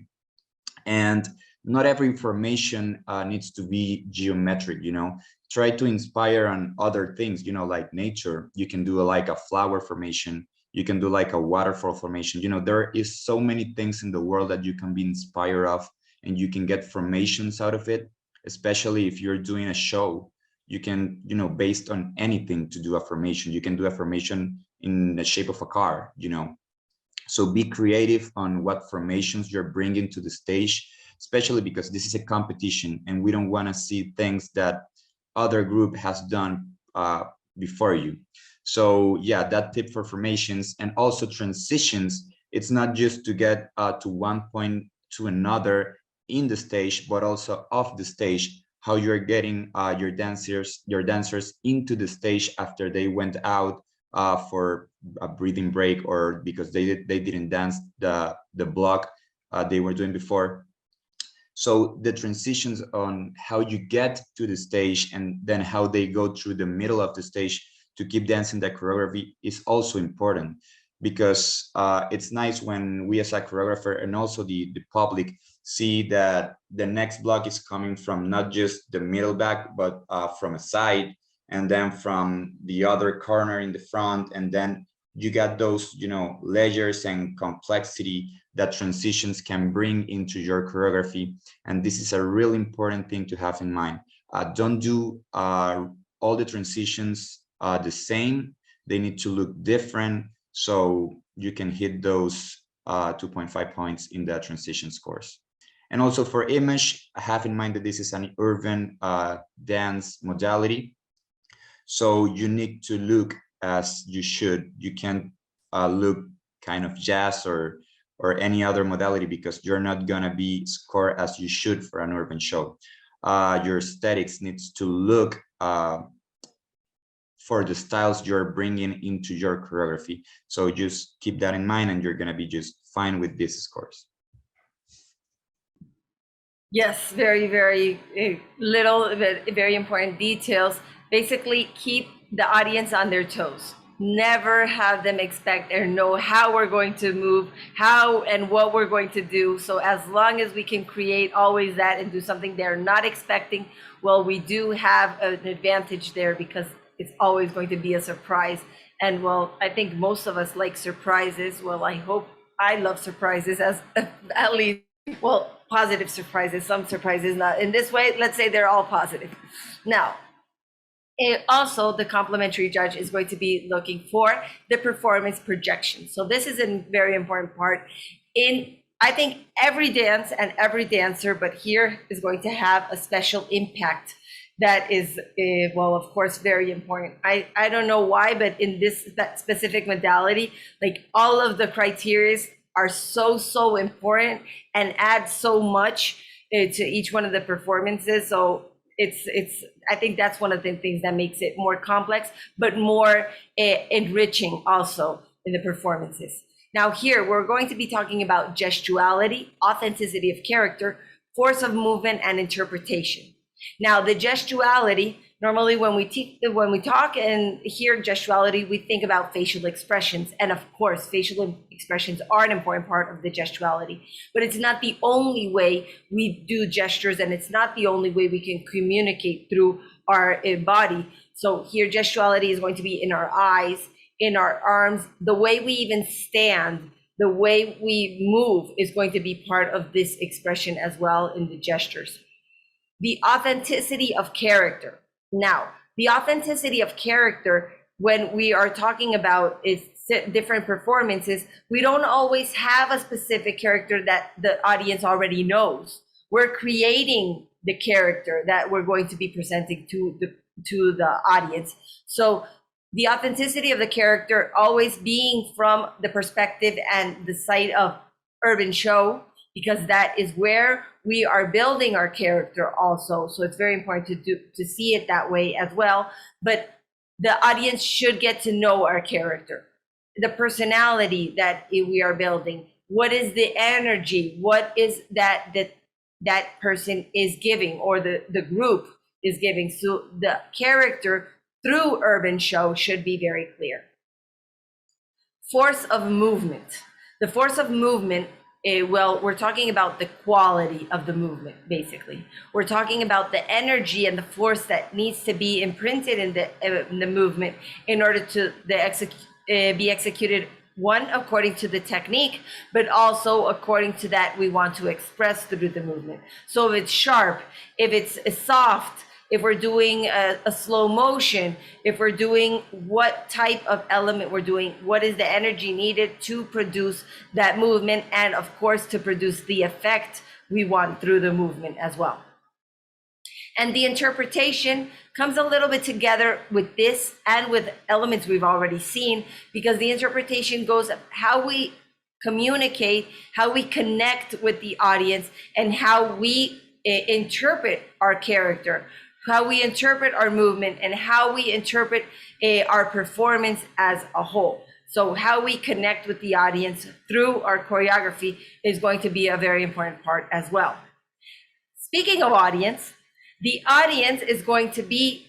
And not every formation needs to be geometric, you know. Try to inspire on other things, you know, like nature. You can do like a flower formation, you can do like a waterfall formation. You know, there is so many things in the world that you can be inspired of, and you can get formations out of it. Especially if you're doing a show, you can, you know, based on anything to do a formation. You can do a formation in the shape of a car, you know. So be creative on what formations you're bringing to the stage, especially because this is a competition and we don't want to see things that other group has done before you. So yeah, that tip for formations and also transitions. It's not just to get to one point to another in the stage, but also off the stage. How you're getting your dancers into the stage after they went out for a breathing break, or because they didn't dance the block they were doing before. So the transitions on how you get to the stage and then how they go through the middle of the stage to keep dancing that choreography is also important, because it's nice when we as a choreographer and also the public see that the next block is coming from not just the middle back, but from a side, and then from the other corner in the front, and then you got those, you know, layers and complexity that transitions can bring into your choreography. And this is a really important thing to have in mind. Don't do all the transitions the same. They need to look different so you can hit those 2.5 points in the transition scores. And also for image, have in mind that this is an urban dance modality. So you need to look as you should. You can't look kind of jazz or any other modality, because you're not gonna be scored as you should for an urban show. Your aesthetics needs to look for the styles you're bringing into your choreography. So just keep that in mind and you're gonna be just fine with these scores. Yes, very, very little, but very important details. Basically, keep the audience on their toes. Never have them expect or know how we're going to move, how and what we're going to do. So, as long as we can create always that and do something they're not expecting, well, we do have an advantage there, because it's always going to be a surprise. And well, I think most of us like surprises. Well, I hope I love surprises, as at least, well, positive surprises, some surprises not. In this way, let's say they're all positive. Now, also, the complimentary judge is going to be looking for the performance projection. So this is a very important part in, I think, every dance and every dancer, but here is going to have a special impact that is, well, of course, very important. I don't know why, but in this that specific modality, like all of the criteria are so important and add so much to each one of the performances. So it's I think that's one of the things that makes it more complex, but more enriching also in the performances. Now here we're going to be talking about gestuality, authenticity of character, force of movement, and interpretation. Now the gestuality, normally when we talk and hear gestuality, we think about facial expressions, and of course facial expressions are an important part of the gestuality, but it's not the only way we do gestures, and it's not the only way we can communicate through our body. So here gestuality is going to be in our eyes, in our arms, the way we even stand, the way we move is going to be part of this expression as well in the gestures. The authenticity of character. Now, the authenticity of character, when we are talking about is different performances, we don't always have a specific character that the audience already knows. We're creating the character that we're going to be presenting to the audience. So the authenticity of the character always being from the perspective and the site of urban show, because that is where we are building our character also. So it's very important to see it that way as well. But the audience should get to know our character, the personality that we are building. What is the energy? What is that person is giving, or the group is giving? So the character through urban show should be very clear. Force of movement. The force of movement well, we're talking about the quality of the movement, basically. We're talking about the energy and the force that needs to be imprinted in the movement in order to be executed, one, according to the technique, but also according to that we want to express through the movement. So if it's sharp, if it's soft, if we're doing a slow motion, if we're doing what type of element we're doing, what is the energy needed to produce that movement, and of course to produce the effect we want through the movement as well. And the interpretation comes a little bit together with this and with elements we've already seen, because the interpretation goes how we communicate, how we connect with the audience, and how we interpret our character, how we interpret our movement, and how we interpret our performance as a whole. So how we connect with the audience through our choreography is going to be a very important part as well. Speaking of audience, the audience is going to be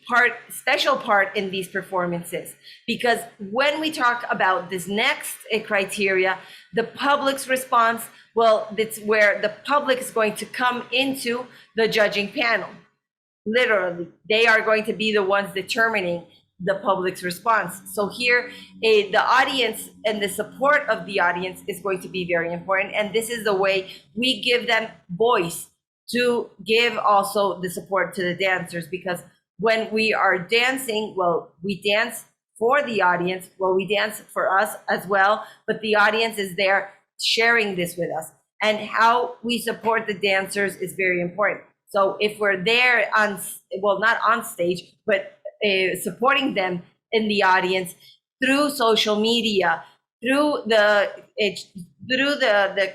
special part in these performances, because when we talk about this next criteria, the public's response, well, that's where the public is going to come into the judging panel. Literally, they are going to be the ones determining the public's response. So here, the audience and the support of the audience is going to be very important. And this is the way we give them voice to give also the support to the dancers, because when we are dancing, well, we dance for the audience, well, we dance for us as well, but the audience is there sharing this with us. And how we support the dancers is very important. So if we're there on, well, not on stage, but supporting them in the audience through social media, through the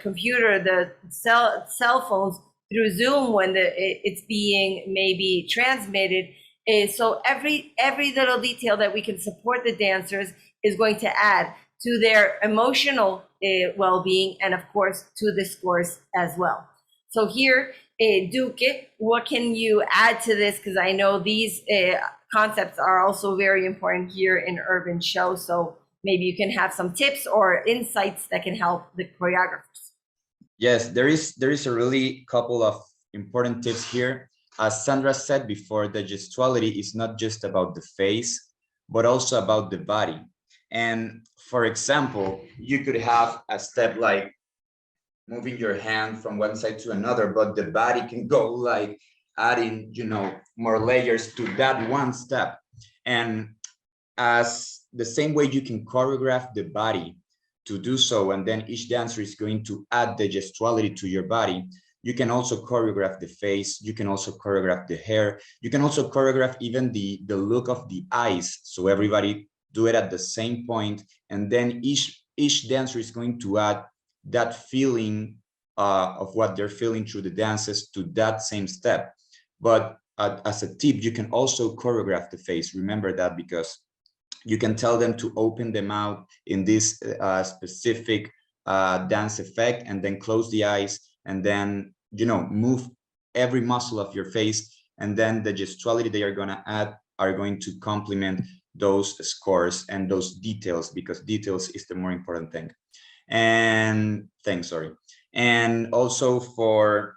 computer, the cell phones, through Zoom when it's being maybe transmitted. So every little detail that we can support the dancers is going to add to their emotional well-being, and of course to the scores as well. So here, Duque, what can you add to this? Because I know these concepts are also very important here in urban show. So maybe you can have some tips or insights that can help the choreographers. Yes, there is a really couple of important tips here. As Sandra said before, the gestuality is not just about the face, but also about the body. And for example, you could have a step like moving your hand from one side to another, but the body can go like adding, more layers to that one step. And as the same way you can choreograph the body to do so, and then each dancer is going to add the gestuality to your body, you can also choreograph the face, you can also choreograph the hair, you can also choreograph even the look of the eyes, so everybody do it at the same point, and then each dancer is going to add that feeling of what they're feeling through the dances to that same step. But as a tip, you can also choreograph the face. Remember that, because you can tell them to open them out in this specific dance effect, and then close the eyes, and then move every muscle of your face, and then the gestuality they are going to add are going to complement those scores and those details, because details is the more important thing. And and also for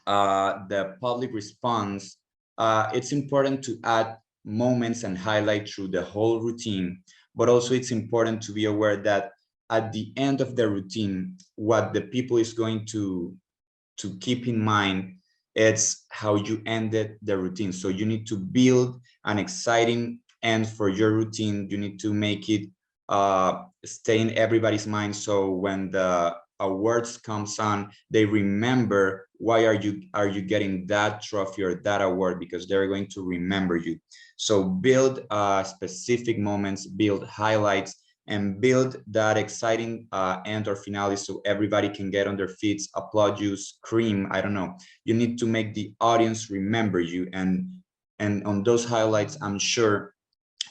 the public response, it's important to add moments and highlight through the whole routine, but also it's important to be aware that at the end of the routine, what the people is going to keep in mind, it's how you ended the routine. So you need to build an exciting end for your routine. You need to make it stay in everybody's mind, so when the awards comes on, they remember why are you getting that trophy or that award, because they're going to remember you. So build specific moments, build highlights, and build that exciting end or finale, so everybody can get on their feet, applaud you, scream, I don't know. You need to make the audience remember you, and on those highlights, I'm sure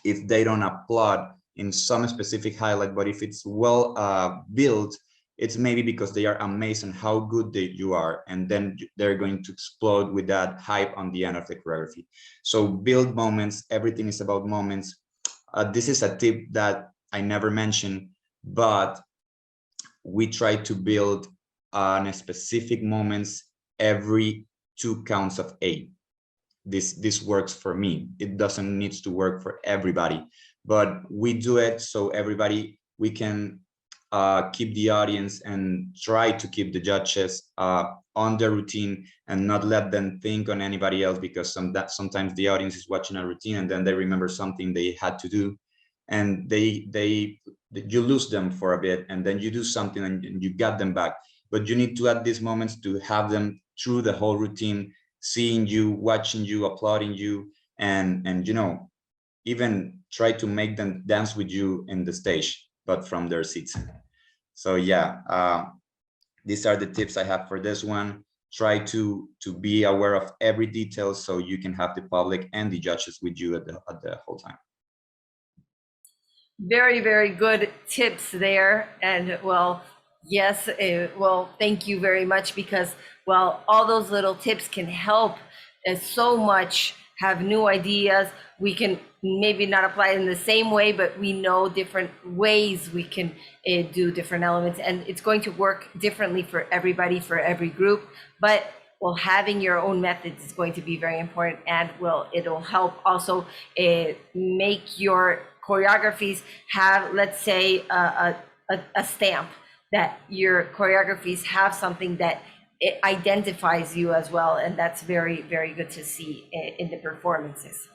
if they don't applaud in some specific highlight, but if it's well built, it's maybe because they are amazed on how good you are, and then they're going to explode with that hype on the end of the choreography. So build moments. Everything is about moments. This is a tip that I never mentioned, but we try to build on specific moments every 2 counts of 8. This works for me. It doesn't need to work for everybody, but we do it so everybody, we can keep the audience and try to keep the judges on their routine and not let them think on anybody else, because sometimes the audience is watching a routine and then they remember something they had to do, and you lose them for a bit, and then you do something and you got them back. But you need to, at these moments, to have them through the whole routine, seeing you, watching you, applauding you, and even try to make them dance with you in the stage, but from their seats. So yeah, these are the tips I have for this one. Try to be aware of every detail so you can have the public and the judges with you at the whole time. Very, very good tips there. And well, yes, well, thank you very much, because, well, all those little tips can help so much, have new ideas. We can maybe not apply it in the same way, but we know different ways we can do different elements, and it's going to work differently for everybody, for every group. But well, having your own methods is going to be very important, and well, it'll help also make your choreographies have, let's say, a stamp, that your choreographies have something that it identifies you as well, and that's very, very good to see in the performances.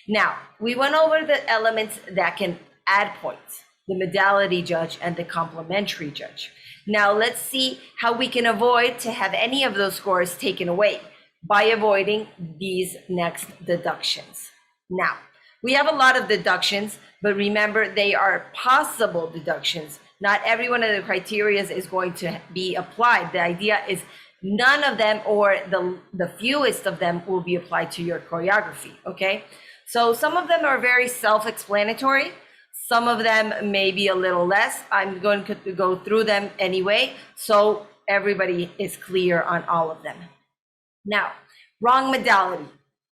Now, we went over the elements that can add points, the modality judge and the complementary judge. Now, let's see how we can avoid to have any of those scores taken away by avoiding these next deductions. Now, we have a lot of deductions, but remember, they are possible deductions. Not every one of the criteria is going to be applied. The idea is none of them, or the fewest of them, will be applied to your choreography, okay? So some of them are very self-explanatory. Some of them may be a little less. I'm going to go through them anyway, so everybody is clear on all of them. Now, wrong modality.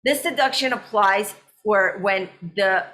This deduction applies for when the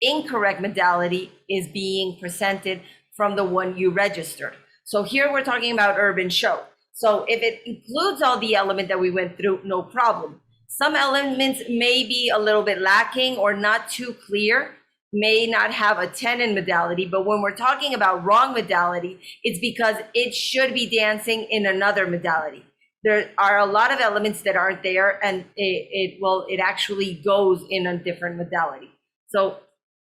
incorrect modality is being presented from the one you registered. So here we're talking about urban show. So if it includes all the elements that we went through, no problem. Some elements may be a little bit lacking or not too clear, may not have a 10 in modality, but when we're talking about wrong modality, it's because it should be dancing in another modality. There are a lot of elements that aren't there, and it actually goes in a different modality. So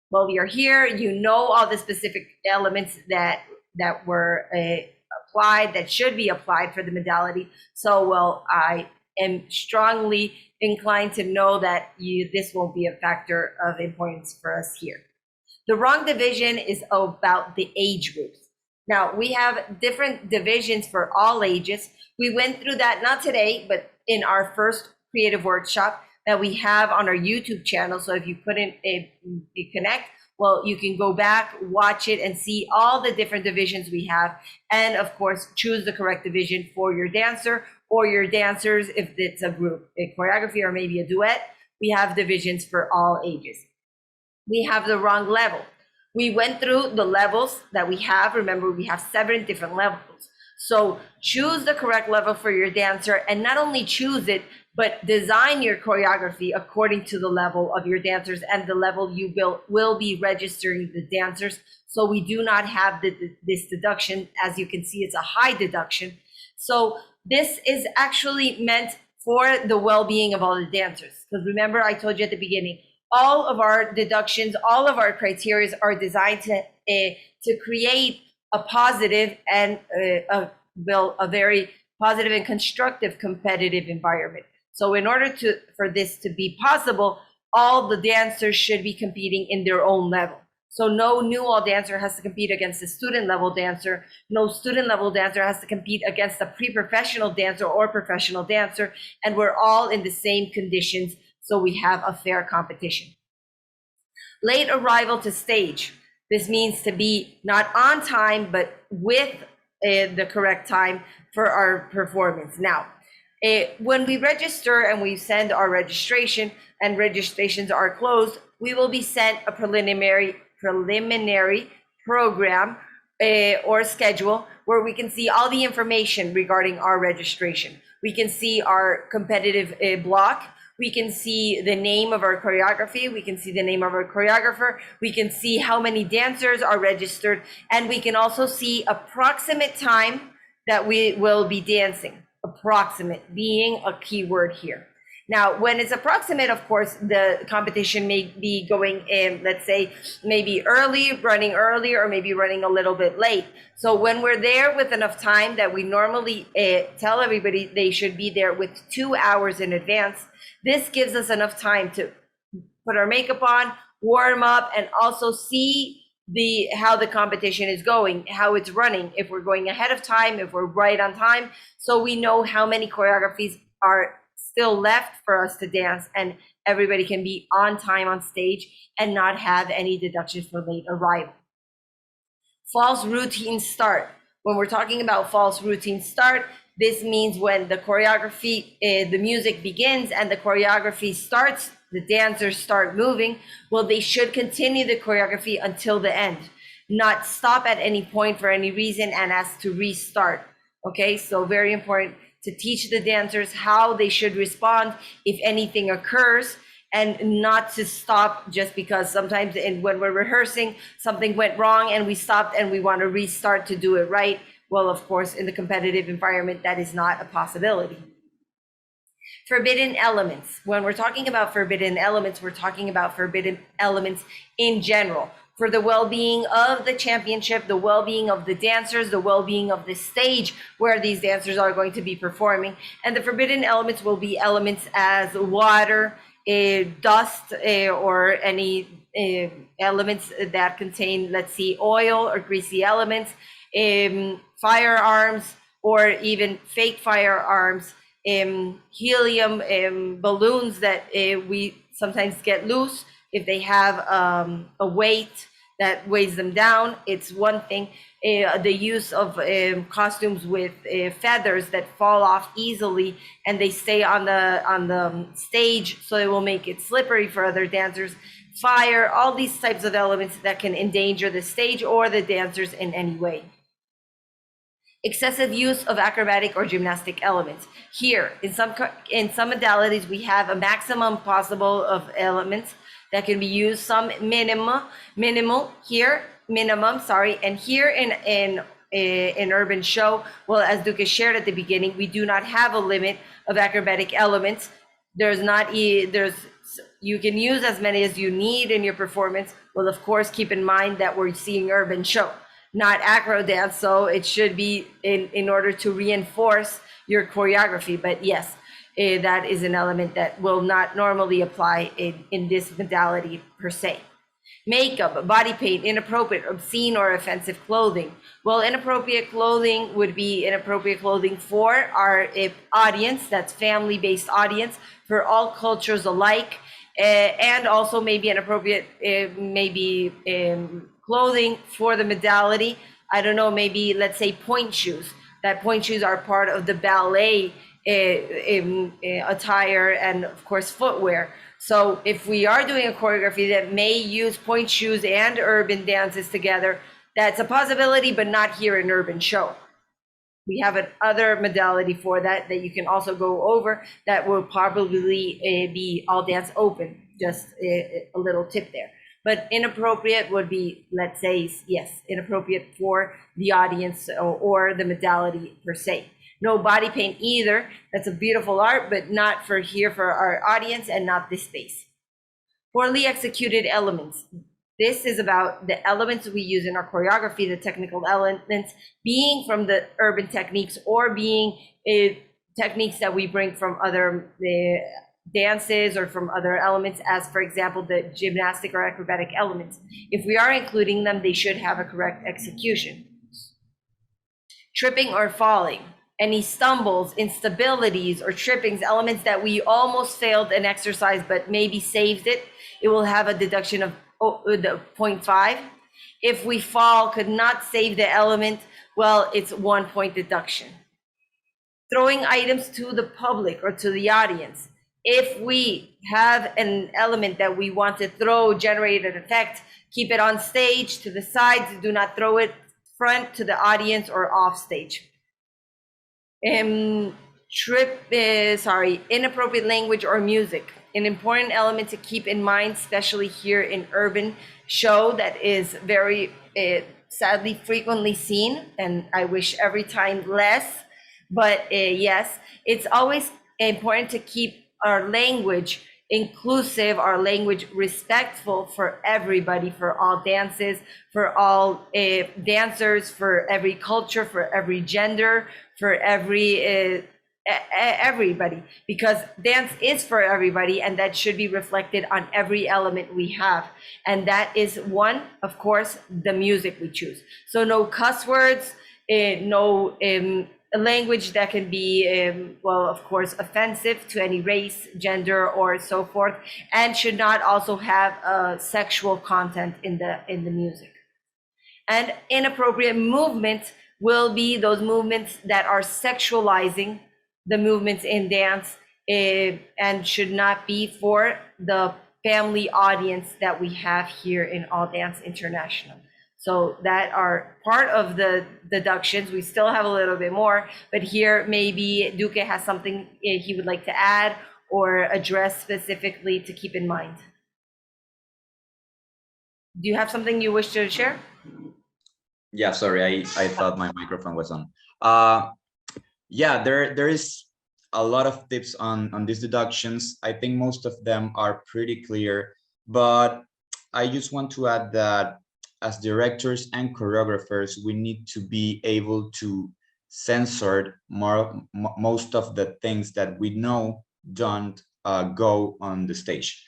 while you're here, you know all the specific elements that were applied, that should be applied for the modality. So, well, I am strongly inclined to know that this won't be a factor of importance for us here. The wrong division is about the age groups. Now, we have different divisions for all ages. We went through that, not today, but in our first creative workshop that we have on our YouTube channel. So if you couldn't connect, well, you can go back, watch it, and see all the different divisions we have. And of course, choose the correct division for your dancer or your dancers if it's a group, a choreography, or maybe a duet. We have divisions for all ages. We have the wrong level. We went through the levels that we have. Remember, we have 7 different levels. So choose the correct level for your dancer, and not only choose it, but design your choreography according to the level of your dancers and the level you will be registering the dancers. So we do not have this deduction. As you can see, it's a high deduction. So this is actually meant for the well-being of all the dancers. Because remember, I told you at the beginning, all of our deductions, all of our criteria are designed to create a positive and a very positive and constructive competitive environment. So in order for this to be possible, all the dancers should be competing in their own level. So no new all dancer has to compete against a student level dancer. No student level dancer has to compete against a pre-professional dancer or professional dancer. And we're all in the same conditions, so we have a fair competition. Late arrival to stage. This means to be not on time, but with the correct time for our performance. Now, when we register and we send our registration and registrations are closed, we will be sent a preliminary program or schedule where we can see all the information regarding our registration. We can see our competitive block. We can see the name of our choreography. We can see the name of our choreographer. We can see how many dancers are registered. And we can also see approximate time that we will be dancing. Approximate being a key word here. Now, when it's approximate, of course, the competition may be going in, let's say, maybe running early, or maybe running a little bit late. So when we're there with enough time that we normally tell everybody they should be there with 2 hours in advance, this gives us enough time to put our makeup on, warm up, and also see how the competition is going, how it's running, if we're going ahead of time, if we're right on time, so we know how many choreographies are still left for us to dance, and everybody can be on time on stage and not have any deductions for late arrival. False routine start. When we're talking about false routine start, this means when the choreography, the music begins and the choreography starts, the dancers start moving, well, they should continue the choreography until the end, not stop at any point for any reason and ask to restart. Okay, so very important to teach the dancers how they should respond if anything occurs, and not to stop just because sometimes when we're rehearsing, something went wrong and we stopped and we want to restart to do it right. Well, of course, in the competitive environment, that is not a possibility. Forbidden elements. When we're talking about forbidden elements, we're talking about forbidden elements in general for the well-being of the championship, the well-being of the dancers, the well-being of the stage where these dancers are going to be performing. And the forbidden elements will be elements as water, dust, or any elements that contain, let's see, oil or greasy elements, firearms, or even fake firearms, helium balloons that we sometimes get loose if they have a weight that weighs them down. It's one thing. The use of costumes with feathers that fall off easily and they stay on the stage, so it will make it slippery for other dancers. Fire, all these types of elements that can endanger the stage or the dancers in any way. Excessive use of acrobatic or gymnastic elements. Here, in some modalities, we have a maximum possible of elements that can be used. Some minimum here, and here in urban show, well, as Duque shared at the beginning, we do not have a limit of acrobatic elements. You can use as many as you need in your performance. Well, of course, keep in mind that we're seeing urban show, not acro dance, so it should be in order to reinforce your choreography. But yes, that is an element that will not normally apply in this modality per se. Makeup, body paint, inappropriate, obscene, or offensive clothing. Well, inappropriate clothing would be inappropriate clothing for our audience, that's family-based audience, for all cultures alike, and also maybe inappropriate, clothing for the modality. I don't know, maybe let's say point shoes. That point shoes are part of the ballet attire and of course footwear. So if we are doing a choreography that may use point shoes and urban dances together, that's a possibility, but not here in urban show. We have another modality for that you can also go over that will probably be all dance open. Just a little tip there. But inappropriate would be, let's say, yes, inappropriate for the audience or the modality per se. No body paint either. That's a beautiful art, but not for here for our audience and not this space. Poorly executed elements. This is about the elements we use in our choreography, the technical elements being from the urban techniques or being techniques that we bring from other dances or from other elements, as for example, the gymnastic or acrobatic elements. If we are including them, they should have a correct execution. Tripping or falling. Any stumbles, instabilities, or trippings, elements that we almost failed an exercise but maybe saved it, it will have a deduction of 0.5. If we fall, could not save the element, well, it's 1 point deduction. Throwing items to the public or to the audience. If we have an element that we want to throw, generate an effect, keep it on stage to the sides, do not throw it front to the audience or off stage. Inappropriate language or music. An important element to keep in mind, especially here in urban show that is very sadly frequently seen, and I wish every time less. But yes, it's always important to keep our language inclusive, our language respectful for everybody, for all dances, for all dancers, for every culture, for every gender, for everybody, because dance is for everybody, and that should be reflected on every element we have. And that is one, of course, the music we choose. So no cuss words, no language that can be, well, of course, offensive to any race, gender, or so forth, and should not also have sexual content in the music. And inappropriate movements will be those movements that are sexualizing the movements in dance, and should not be for the family audience that we have here in All Dance International. So that are part of the deductions. We still have a little bit more, but here maybe Duque has something he would like to add or address specifically to keep in mind. Do you have something you wish to share? Yeah, sorry, I thought my microphone was on. Yeah, there is a lot of tips on these deductions. I think most of them are pretty clear, but I just want to add that as directors and choreographers, we need to be able to censor most of the things that we know don't go on the stage.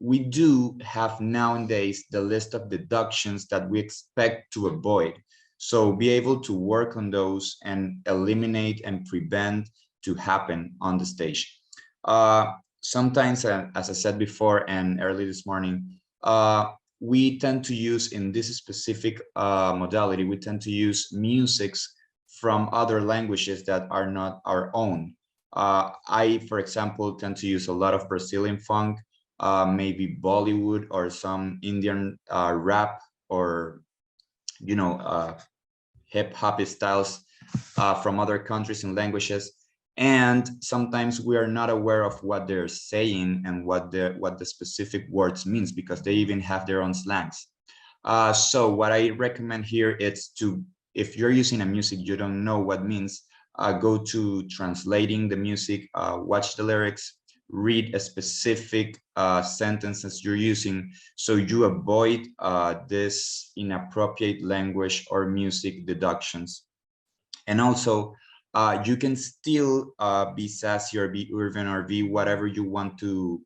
We do have nowadays the list of deductions that we expect to avoid. So be able to work on those and eliminate and prevent to happen on the stage. Sometimes, as I said before and early this morning, we tend to use in this specific modality, we tend to use musics from other languages that are not our own. I, for example, tend to use a lot of Brazilian funk, maybe Bollywood or some Indian rap, or hip hop styles from other countries and languages. And sometimes we are not aware of what they're saying and what the specific words means, because they even have their own slangs. So what I recommend here is to, if you're using a music you don't know what means, go to translating the music, watch the lyrics, read a specific sentences you're using, so you avoid this inappropriate language or music deductions. And also, you can still be sassy or be urban or be whatever you want to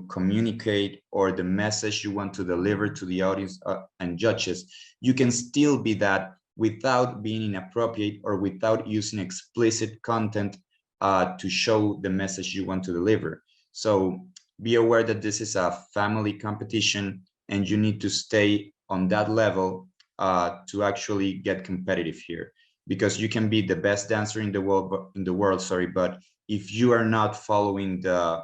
communicate, or the message you want to deliver to the audience and judges. You can still be that without being inappropriate or without using explicit content to show the message you want to deliver. So be aware that this is a family competition, and you need to stay on that level to actually get competitive here, because you can be the best dancer in the world, but if you are not following the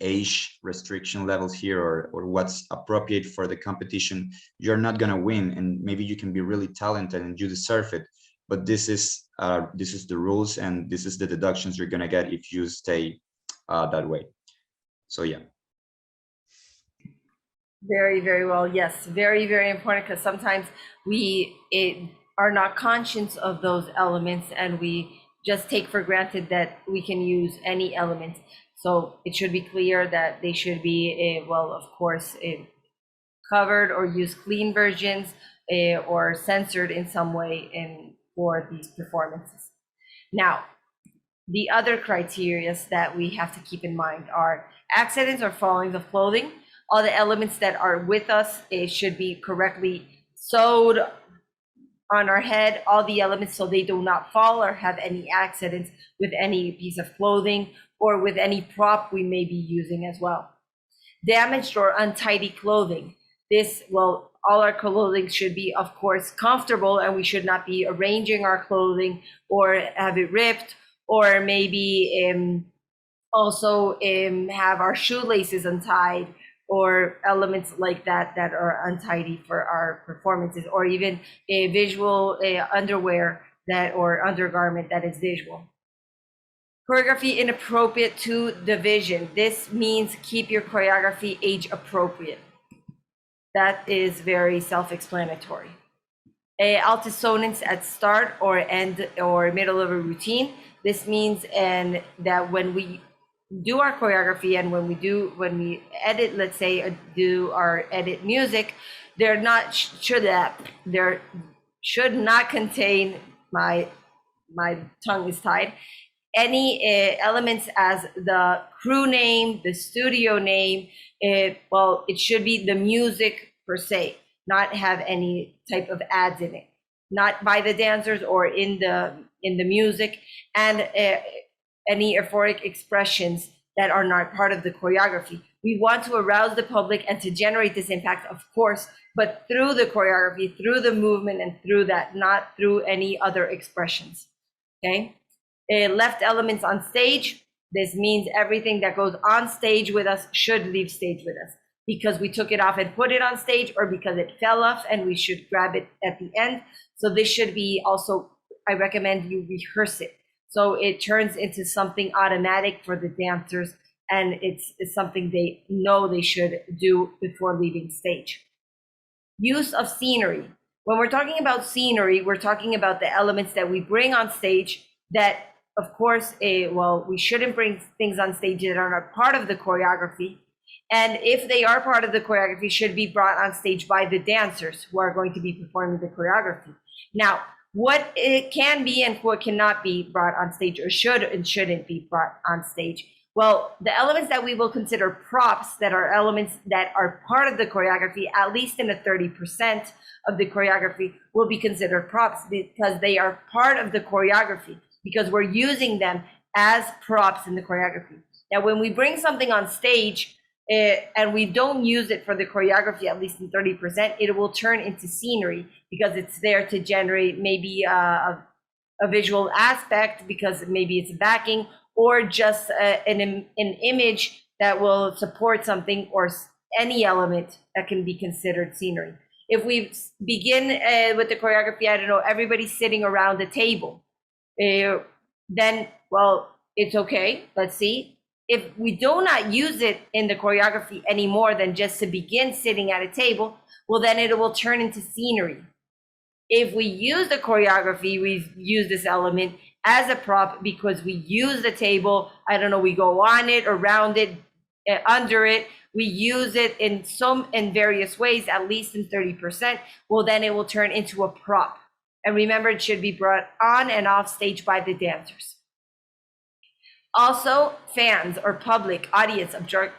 age restriction levels here, or what's appropriate for the competition, you're not going to win. And maybe you can be really talented and you deserve it, but this is the rules, and this is the deductions you're going to get if you stay that way. So yeah. Very, very well. Yes, very, very important, because sometimes we are not conscious of those elements, and we just take for granted that we can use any element. So it should be clear that they should be, well, of course, covered or use clean versions, or censored in some way for these performances. Now, the other criteria that we have to keep in mind are accidents or fallings of clothing. All the elements that are with us, it should be correctly sewed on our head, all the elements, so they do not fall or have any accidents with any piece of clothing or with any prop we may be using as well. Damaged or untidy clothing. This, well, all our clothing should be, of course, comfortable, and we should not be arranging our clothing or have it ripped, or maybe also have our shoelaces untied, or elements like that that are untidy for our performances, or even a visual underwear that or undergarment that is visual. Choreography inappropriate to the vision. This means keep your choreography age appropriate. That is very self-explanatory. Altisonance at start or end or middle of a routine. This means and that when we do our choreography and when we edit, let's say do our edit music, they're not there should not contain my tongue is tied any elements as the crew name, the studio name. It should be the music per se, not have any type of ads in it, not by the dancers or in the music, and any euphoric expressions that are not part of the choreography. We want to arouse the public and to generate this impact, of course, but through the choreography, through the movement, and through that, not through any other expressions. Okay? Left elements on stage. This means everything that goes on stage with us should leave stage with us, because we took it off and put it on stage, or because it fell off and we should grab it at the end. So this should be also, I recommend you rehearse it, so it turns into something automatic for the dancers, and it's something they know they should do before leaving stage. Use of scenery. When we're talking about scenery, we're talking about the elements that we bring on stage that, of course, we shouldn't bring things on stage that are not part of the choreography. And if they are part of the choreography, should be brought on stage by the dancers who are going to be performing the choreography. Now, what it can be and what cannot be brought on stage, or should and shouldn't be brought on stage. Well, the elements that we will consider props, that are elements that are part of the choreography, at least in a 30% of the choreography, will be considered props because they are part of the choreography, because we're using them as props in the choreography. Now, when we bring something on stage and we don't use it for the choreography, at least in 30%, it will turn into scenery, because it's there to generate maybe a visual aspect, because maybe it's backing, or just an image that will support something, or any element that can be considered scenery. If we begin with the choreography, I don't know, everybody's sitting around the table, then, well, it's okay. Let's see. If we do not use it in the choreography any more than just to begin sitting at a table, well, then it will turn into scenery. If we use the choreography, we use this element as a prop because we use the table, I don't know, we go on it, around it, under it, we use it in various ways, at least in 30%, well, then it will turn into a prop. And remember, it should be brought on and off stage by the dancers. Also, fans or public audience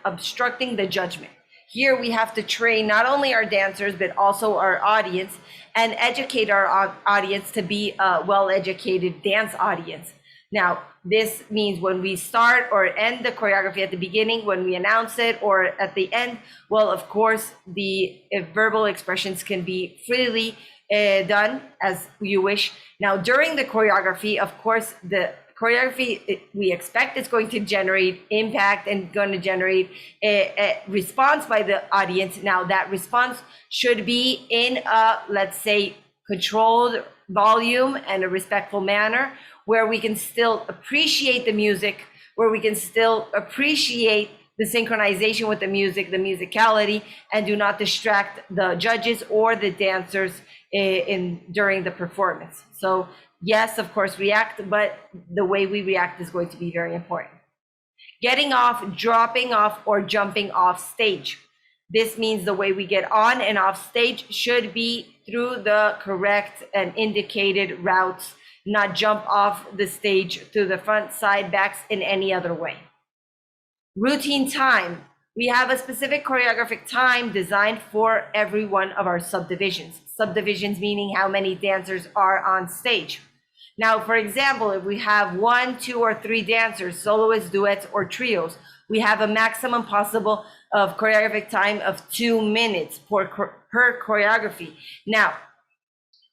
obstructing the judgment. Here we have to train not only our dancers, but also our audience, and educate our audience to be a well-educated dance audience. Now, this means when we start or end the choreography at the beginning, when we announce it, or at the end, well, of course, the verbal expressions can be freely done as you wish. Now, during the choreography, of course, the choreography we expect is going to generate impact and going to generate a response by the audience. Now, that response should be in a, let's say, controlled volume and a respectful manner, where we can still appreciate the music, where we can still appreciate the synchronization with the music, the musicality, and do not distract the judges or the dancers during the performance. So yes, of course, react, but the way we react is going to be very important. Getting off, dropping off, or jumping off stage. This means the way we get on and off stage should be through the correct and indicated routes, not jump off the stage through the front, side, backs in any other way. Routine time. We have a specific choreographic time designed for every one of our subdivisions. Subdivisions meaning how many dancers are on stage. Now, for example, if we have 1, 2, or 3 dancers, soloists, duets, or trios, we have a maximum possible of choreographic time of 2 minutes per choreography. Now,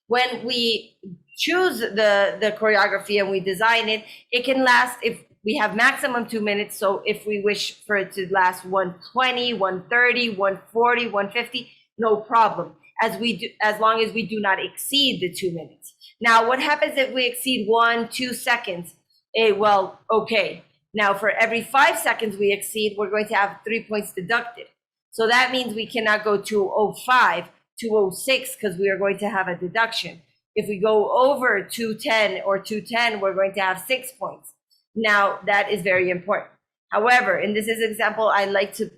when we choose the choreography and we design it, it can last, if We have maximum 2 minutes. So if we wish for it to last 120, 130, 140, 150, no problem. As long as we do not exceed the 2 minutes. Now, what happens if we exceed 1-2 seconds? Well, okay. Now, for every 5 seconds we exceed, we're going to have 3 points deducted. So that means we cannot go to 05, 206, because we are going to have a deduction. If we go over 210 or 210, we're going to have 6 points. Now, that is very important. However, in this example, I like to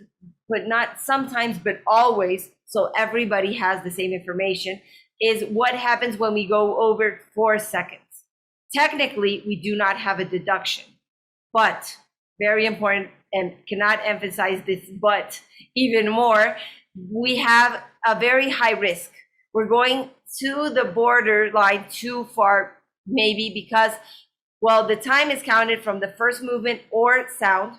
put not sometimes, but always, so everybody has the same information, is what happens when we go over 4 seconds. Technically, we do not have a deduction, but very important, and cannot emphasize this but even more, we have a very high risk. We're going to the borderline too far, maybe because, well, the time is counted from the first movement or sound,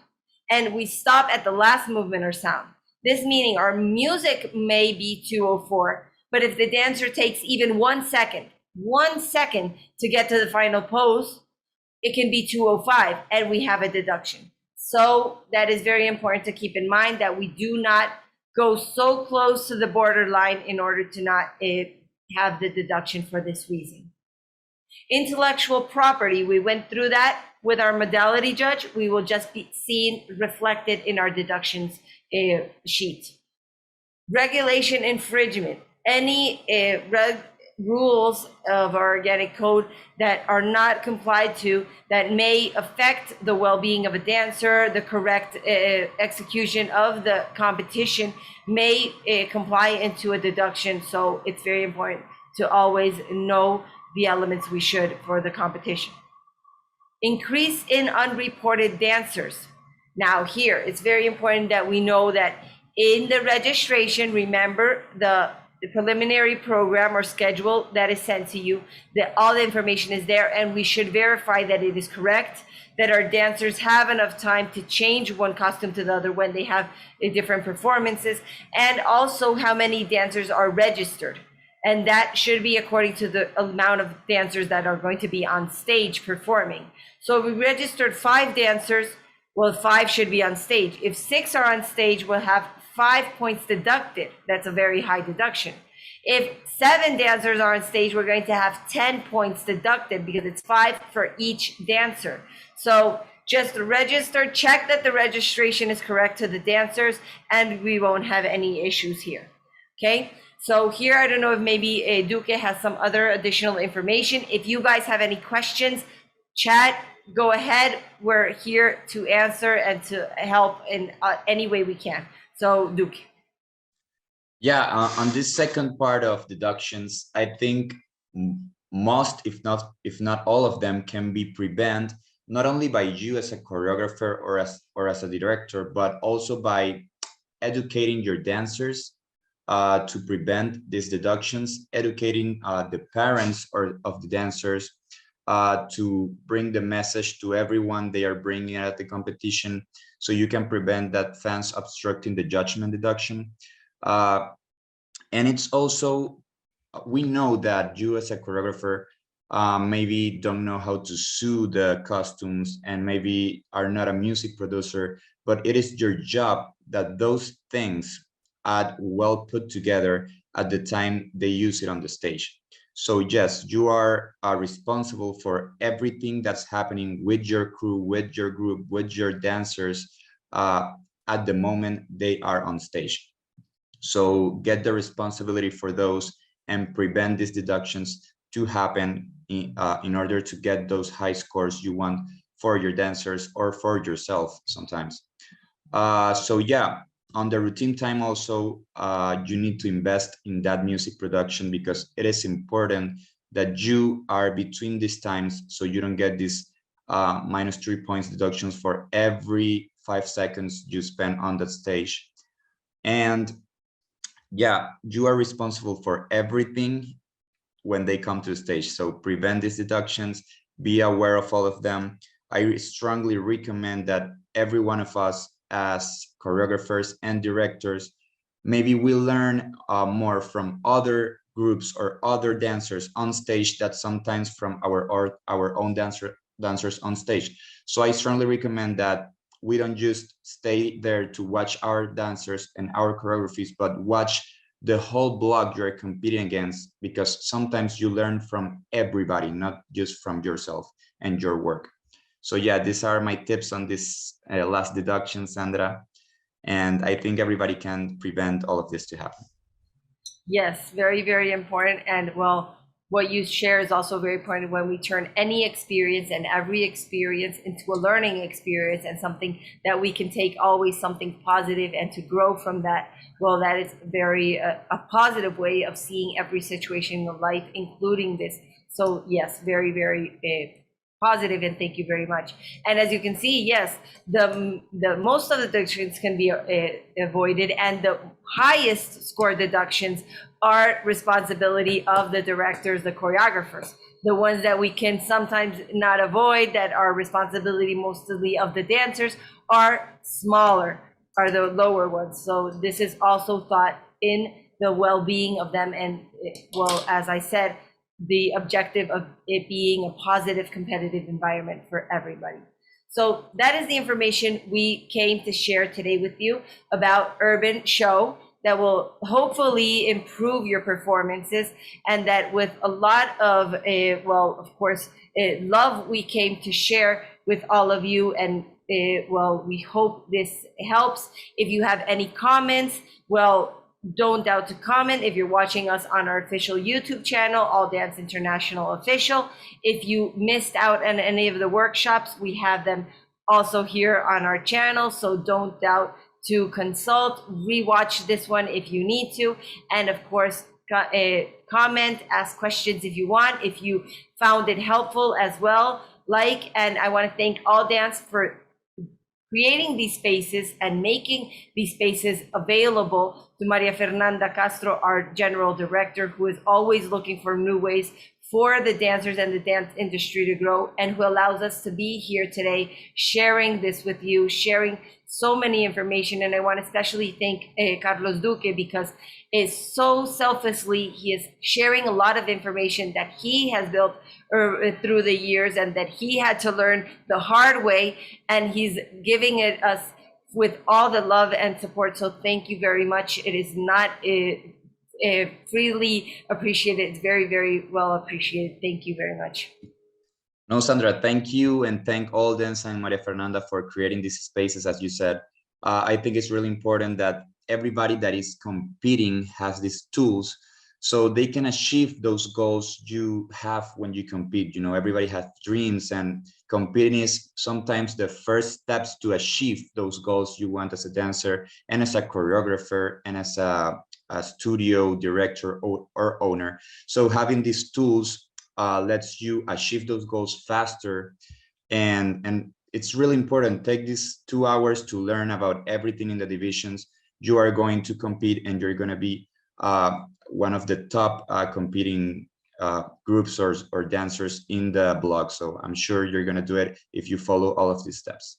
and we stop at the last movement or sound. This meaning our music may be 204, but if the dancer takes even 1 second to get to the final pose, it can be 205 and we have a deduction. So that is very important to keep in mind, that we do not go so close to the borderline in order to not have the deduction for this reason. Intellectual property, we went through that with our modality judge. We will just be seen reflected in our deductions sheet. Regulation infringement, any rules of our organic code that are not complied to, that may affect the well-being of a dancer, the correct execution of the competition, may comply into a deduction. So it's very important to always know the elements we should for the competition. Increase in unreported dancers. Now here, it's very important that we know that in the registration, remember the preliminary program or schedule that is sent to you, that all the information is there, and we should verify that it is correct, that our dancers have enough time to change one costume to the other when they have different performances, and also how many dancers are registered. And that should be according to the amount of dancers that are going to be on stage performing. So if we registered 5 dancers, well, 5 should be on stage. If 6 are on stage, we'll have 5 points deducted. That's a very high deduction. If 7 dancers are on stage, we're going to have 10 points deducted because it's 5 for each dancer. So just register, check that the registration is correct to the dancers, and we won't have any issues here. Okay, so here, I don't know if maybe Duque has some other additional information. If you guys have any questions, chat, go ahead. We're here to answer and to help in any way we can. So Duque. Yeah, on this second part of deductions, I think most, if not all of them, can be prevented not only by you as a choreographer or as a director, but also by educating your dancers to prevent these deductions, educating the parents of the dancers to bring the message to everyone they are bringing at the competition, so you can prevent that fans obstructing the judgment deduction. And it's also, we know that you as a choreographer maybe don't know how to sew the costumes and maybe are not a music producer, but it is your job that those things are well put together at the time they use it on the stage. So yes, you are responsible for everything that's happening with your crew, with your group, with your dancers at the moment they are on stage. So get the responsibility for those and prevent these deductions to happen in order to get those high scores you want for your dancers or for yourself sometimes. So yeah, on the routine time also, you need to invest in that music production, because it is important that you are between these times so you don't get these -3 points deductions for every 5 seconds you spend on that stage. And yeah, you are responsible for everything when they come to the stage. So prevent these deductions, be aware of all of them. I strongly recommend that every one of us as choreographers and directors, maybe we learn more from other groups or other dancers on stage that sometimes from our own dancers on stage. So I strongly recommend that we don't just stay there to watch our dancers and our choreographies, but watch the whole block you're competing against, because sometimes you learn from everybody, not just from yourself and your work. So yeah, these are my tips on this last deduction, Sandra. And I think everybody can prevent all of this to happen. Yes, very, very important. And well, what you share is also very important when we turn any experience and every experience into a learning experience and something that we can take always something positive and to grow from that. Well, that is very a positive way of seeing every situation in life, including this. So yes, very, very positive, and thank you very much. And as you can see, yes, the most of the deductions can be avoided, and the highest score deductions are responsibility of the directors, the choreographers. The ones that we can sometimes not avoid, that are responsibility mostly of the dancers, are smaller, are the lower ones. So this is also thought in the well-being of them, and well, as I said, the objective of it being a positive competitive environment for everybody. So that is the information we came to share today with you about Urban Show that will hopefully improve your performances, and that with a lot of, well, of course, love we came to share with all of you. And well, we hope this helps. If you have any comments, well, don't doubt to comment. If you're watching us on our official YouTube channel, All Dance International Official, if you missed out on any of the workshops, we have them also here on our channel. So don't doubt to consult, rewatch this one if you need to. And of course, comment, ask questions if you want, if you found it helpful as well. And I want to thank All Dance for creating these spaces and making these spaces available to Maria Fernanda Castro, our general director, who is always looking for new ways for the dancers and the dance industry to grow, and who allows us to be here today sharing this with you, sharing so many information. And I want to especially thank Carlos Duque, because is so selflessly, he is sharing a lot of information that he has built through the years and that he had to learn the hard way, and he's giving it us with all the love and support. So thank you very much. It is not freely appreciated. It's very, very well appreciated. Thank you very much. No, Sandra, thank you, and thank all Dance and Maria Fernanda for creating these spaces. As you said, I think it's really important that everybody that is competing has these tools so they can achieve those goals you have when you compete. You know, everybody has dreams, and competing is sometimes the first steps to achieve those goals you want as a dancer and as a choreographer and as a studio director or owner. So having these tools lets you achieve those goals faster, and it's really important. Take these 2 hours to learn about everything in the divisions you are going to compete, and you're going to be one of the top competing groups or dancers in the blog. So I'm sure you're going to do it if you follow all of these steps.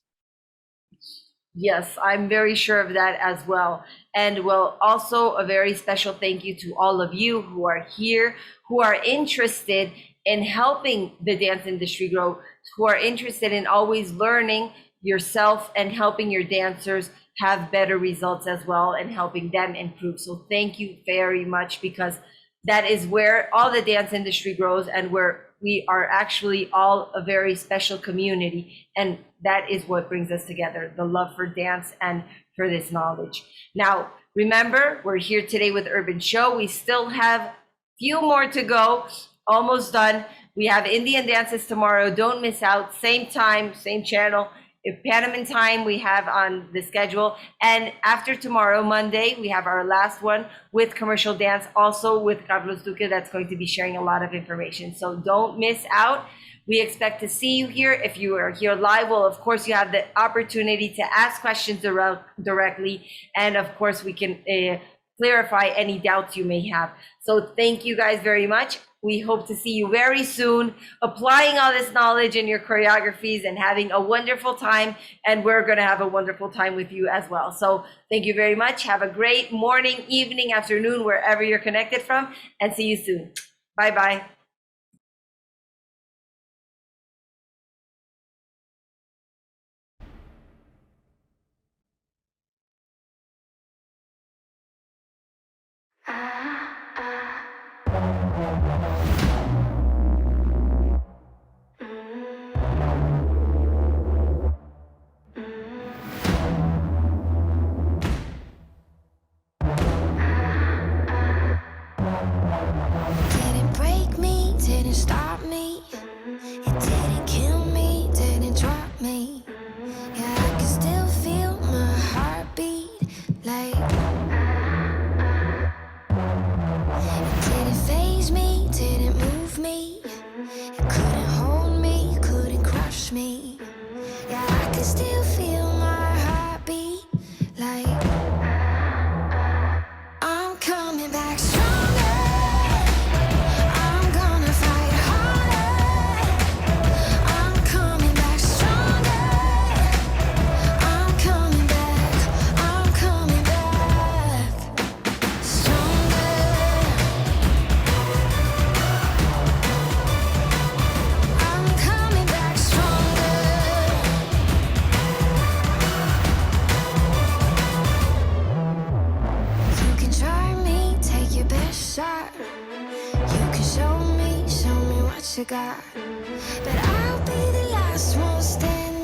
Yes, I'm very sure of that as well. And well, also a very special thank you to all of you who are here, who are interested in helping the dance industry grow, who are interested in always learning yourself and helping your dancers have better results as well, and helping them improve. So thank you very much, because that is where all the dance industry grows, and where we are actually all a very special community. And that is what brings us together, the love for dance and for this knowledge. Now, remember, we're here today with Urban Show. We still have few more to go, almost done. We have Indian dances tomorrow. Don't miss out. Same time, same channel. Panama time we have on the schedule. And after tomorrow, Monday, we have our last one with commercial dance, also with Carlos Duque, that's going to be sharing a lot of information. So don't miss out. We expect to see you here. If you are here live, well, of course, you have the opportunity to ask questions directly. And of course, we can clarify any doubts you may have. So thank you guys very much. We hope to see you very soon, applying all this knowledge in your choreographies and having a wonderful time. And we're going to have a wonderful time with you as well. So thank you very much. Have a great morning, evening, afternoon, wherever you're connected from, and see you soon. Bye-bye. Didn't break me, didn't stop me. It didn't kill me, didn't drop me. Yeah, I can still feel my heartbeat. Like, it didn't faze me, didn't move me. It couldn't hold me, couldn't crush me. Yeah, I can still feel my heartbeat. Like, I'm coming back stronger. I'm gonna fight harder. I'm coming back stronger. I'm coming back. I'm coming back stronger. I'm coming back stronger. You can try me, take your best shot. You can show me what you got. But I'll be the last one standing.